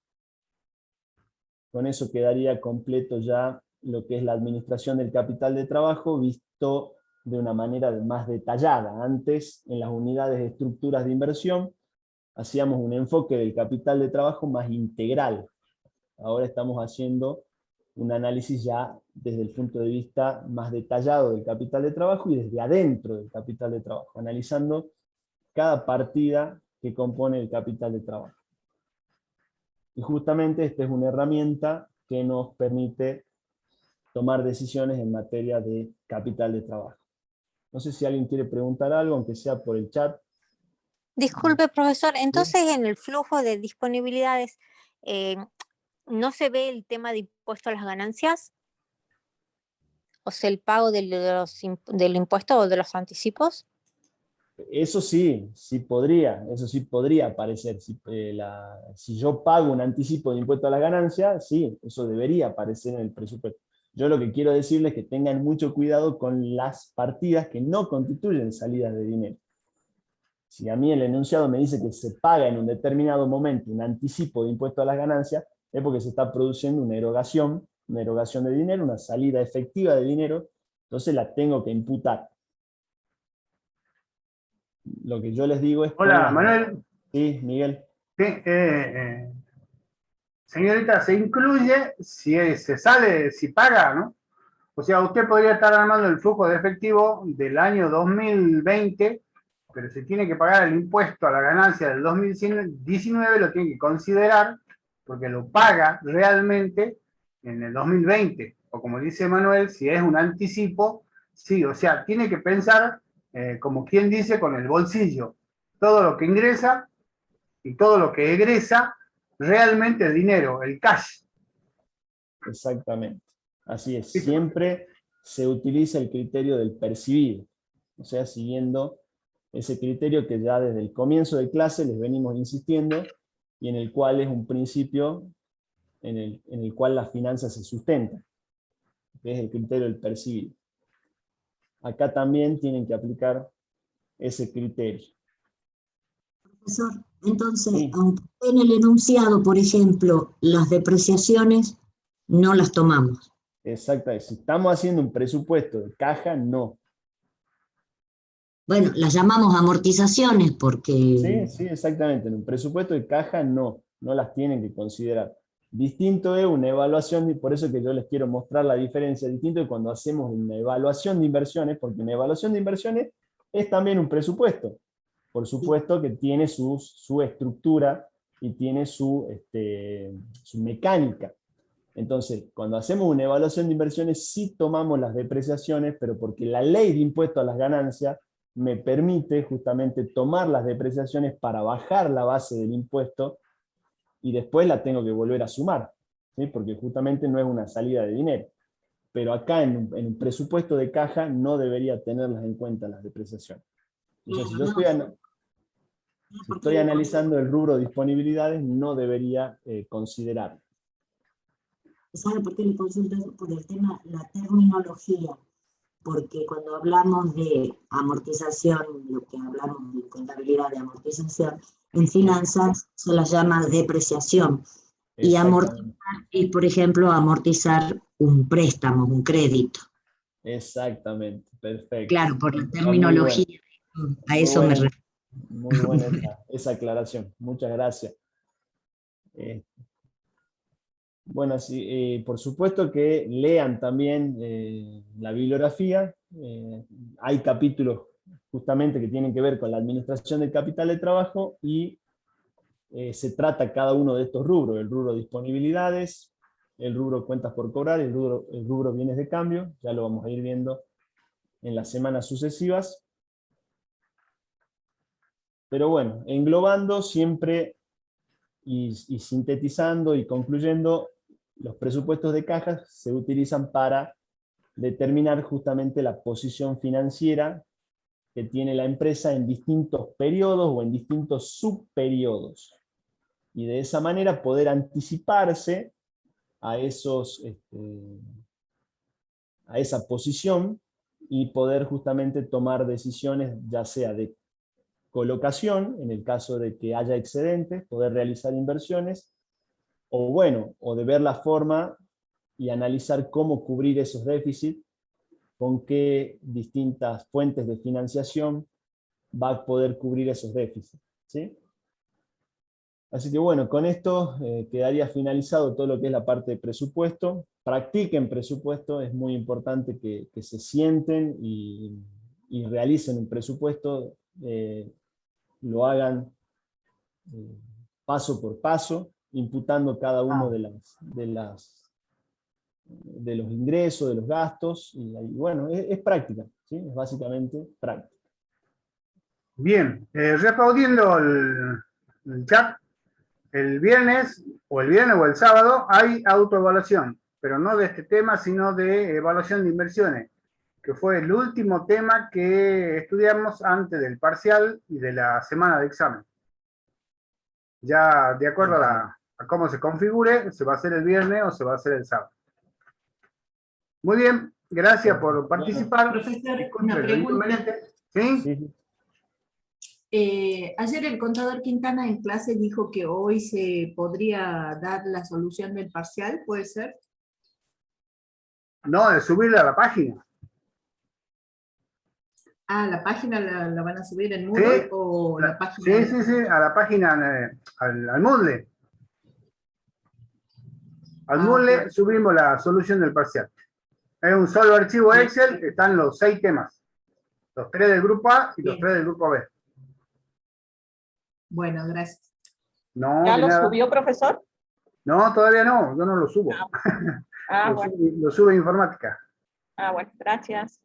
Con eso quedaría completo ya lo que es la administración del capital de trabajo, visto de una manera más detallada. Antes, en las unidades de estructuras de inversión, hacíamos un enfoque del capital de trabajo más integral. Ahora estamos haciendo un análisis ya desde el punto de vista más detallado del capital de trabajo y desde adentro del capital de trabajo, analizando cada partida que compone el capital de trabajo. Y justamente esta es una herramienta que nos permite tomar decisiones en materia de capital de trabajo. No sé si alguien quiere preguntar algo, aunque sea por el chat. Disculpe, profesor, entonces en el flujo de disponibilidades, ¿no se ve el tema de impuesto a las ganancias? O sea, el pago del impuesto o de los anticipos. Eso sí podría aparecer. Si yo pago un anticipo de impuesto a la ganancia, sí, eso debería aparecer en el presupuesto. Yo lo que quiero decirles es que tengan mucho cuidado con las partidas que no constituyen salidas de dinero. Si a mí el enunciado me dice que se paga en un determinado momento un anticipo de impuesto a las ganancias, es porque se está produciendo una erogación de dinero, una salida efectiva de dinero, entonces la tengo que imputar. Lo que yo les digo es... Hola, Manuel. Sí, Miguel. Sí, señorita, se incluye si se sale, si paga, ¿no? O sea, usted podría estar armando el flujo de efectivo del año 2020, pero si tiene que pagar el impuesto a la ganancia del 2019, lo tiene que considerar porque lo paga realmente en el 2020. O como dice Manuel, si es un anticipo, sí, o sea, tiene que pensar, como quien dice, con el bolsillo. Todo lo que ingresa y todo lo que egresa, realmente el dinero, el cash. Exactamente. Así es. Siempre se utiliza el criterio del percibido. O sea, siguiendo ese criterio que ya desde el comienzo de clase les venimos insistiendo, y en el cual es un principio en el cual las finanzas se sustentan, que es el criterio del percibido. Acá también tienen que aplicar ese criterio. Profesor, entonces, Sí. aunque en el enunciado, por ejemplo, las depreciaciones no las tomamos. Exacto. Si estamos haciendo un presupuesto de caja, no. Bueno, las llamamos amortizaciones porque... Sí, exactamente. En un presupuesto de caja no las tienen que considerar. Distinto es una evaluación, y por eso que yo les quiero mostrar la diferencia. Distinto es cuando hacemos una evaluación de inversiones, porque una evaluación de inversiones es también un presupuesto. Por supuesto que tiene su estructura y tiene su mecánica. Entonces, cuando hacemos una evaluación de inversiones, sí tomamos las depreciaciones, pero porque la ley de impuesto a las ganancias me permite justamente tomar las depreciaciones para bajar la base del impuesto, y después la tengo que volver a sumar, ¿sí? Porque justamente no es una salida de dinero. Pero acá en un presupuesto de caja no debería tenerlas en cuenta las depreciaciones. Entonces, si yo estoy analizando el rubro de disponibilidades, no debería considerarlo. ¿Sabe por qué le consulto eso? Por el tema, la terminología. Porque cuando hablamos de amortización, lo que hablamos de contabilidad de amortización, en finanzas se la llama depreciación. Y amortizar es, por ejemplo, amortizar un préstamo, un crédito. Exactamente, perfecto. Claro, por la Está muy terminología, a Muy eso me buena, refiero. muy buena esa aclaración. Muchas gracias. Bueno, sí, por supuesto que lean también la bibliografía. Hay capítulos justamente que tienen que ver con la administración del capital de trabajo y se trata cada uno de estos rubros: el rubro disponibilidades, el rubro cuentas por cobrar, el rubro bienes de cambio. Ya lo vamos a ir viendo en las semanas sucesivas. Pero bueno, englobando siempre y sintetizando y concluyendo, los presupuestos de cajas se utilizan para determinar justamente la posición financiera que tiene la empresa en distintos periodos o en distintos subperiodos. Y de esa manera poder anticiparse a esa posición y poder justamente tomar decisiones, ya sea de colocación, en el caso de que haya excedentes, poder realizar inversiones, o de ver la forma y analizar cómo cubrir esos déficits, con qué distintas fuentes de financiación va a poder cubrir esos déficits, ¿sí? Así que bueno, con esto quedaría finalizado todo lo que es la parte de presupuesto. Practiquen presupuesto, es muy importante que se sienten y realicen un presupuesto, lo hagan paso por paso, imputando cada uno de los ingresos, de los gastos, y bueno, es práctica, ¿sí? Es básicamente práctica. Bien, respondiendo el chat, el viernes o el sábado hay autoevaluación, pero no de este tema, sino de evaluación de inversiones, que fue el último tema que estudiamos antes del parcial y de la semana de examen. Ya de acuerdo a cómo se configure, se va a hacer el viernes o se va a hacer el sábado. Muy bien, gracias por participar. Profesor, Disculpe, una el pregunta. inconveniente. ¿Sí? Sí. Ayer el contador Quintana en clase dijo que hoy se podría dar la solución del parcial, ¿puede ser? No, de subirle a la página. Ah, ¿la página la van a subir en Moodle o la página? Sí, a la página, al Moodle. Al Moodle Ok. subimos la solución del parcial. Es un solo archivo Excel, están los 6 temas. Los 3 del grupo A y los 3 del grupo B. Bueno, gracias. No, ¿Ya de lo nada. subió, profesor? No, todavía no, yo no lo subo. Bueno. Lo sube informática. Bueno, gracias.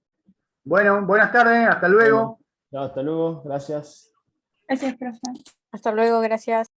Bueno, buenas tardes, hasta luego. Bueno, hasta luego, gracias. Gracias, profe. Hasta luego, gracias.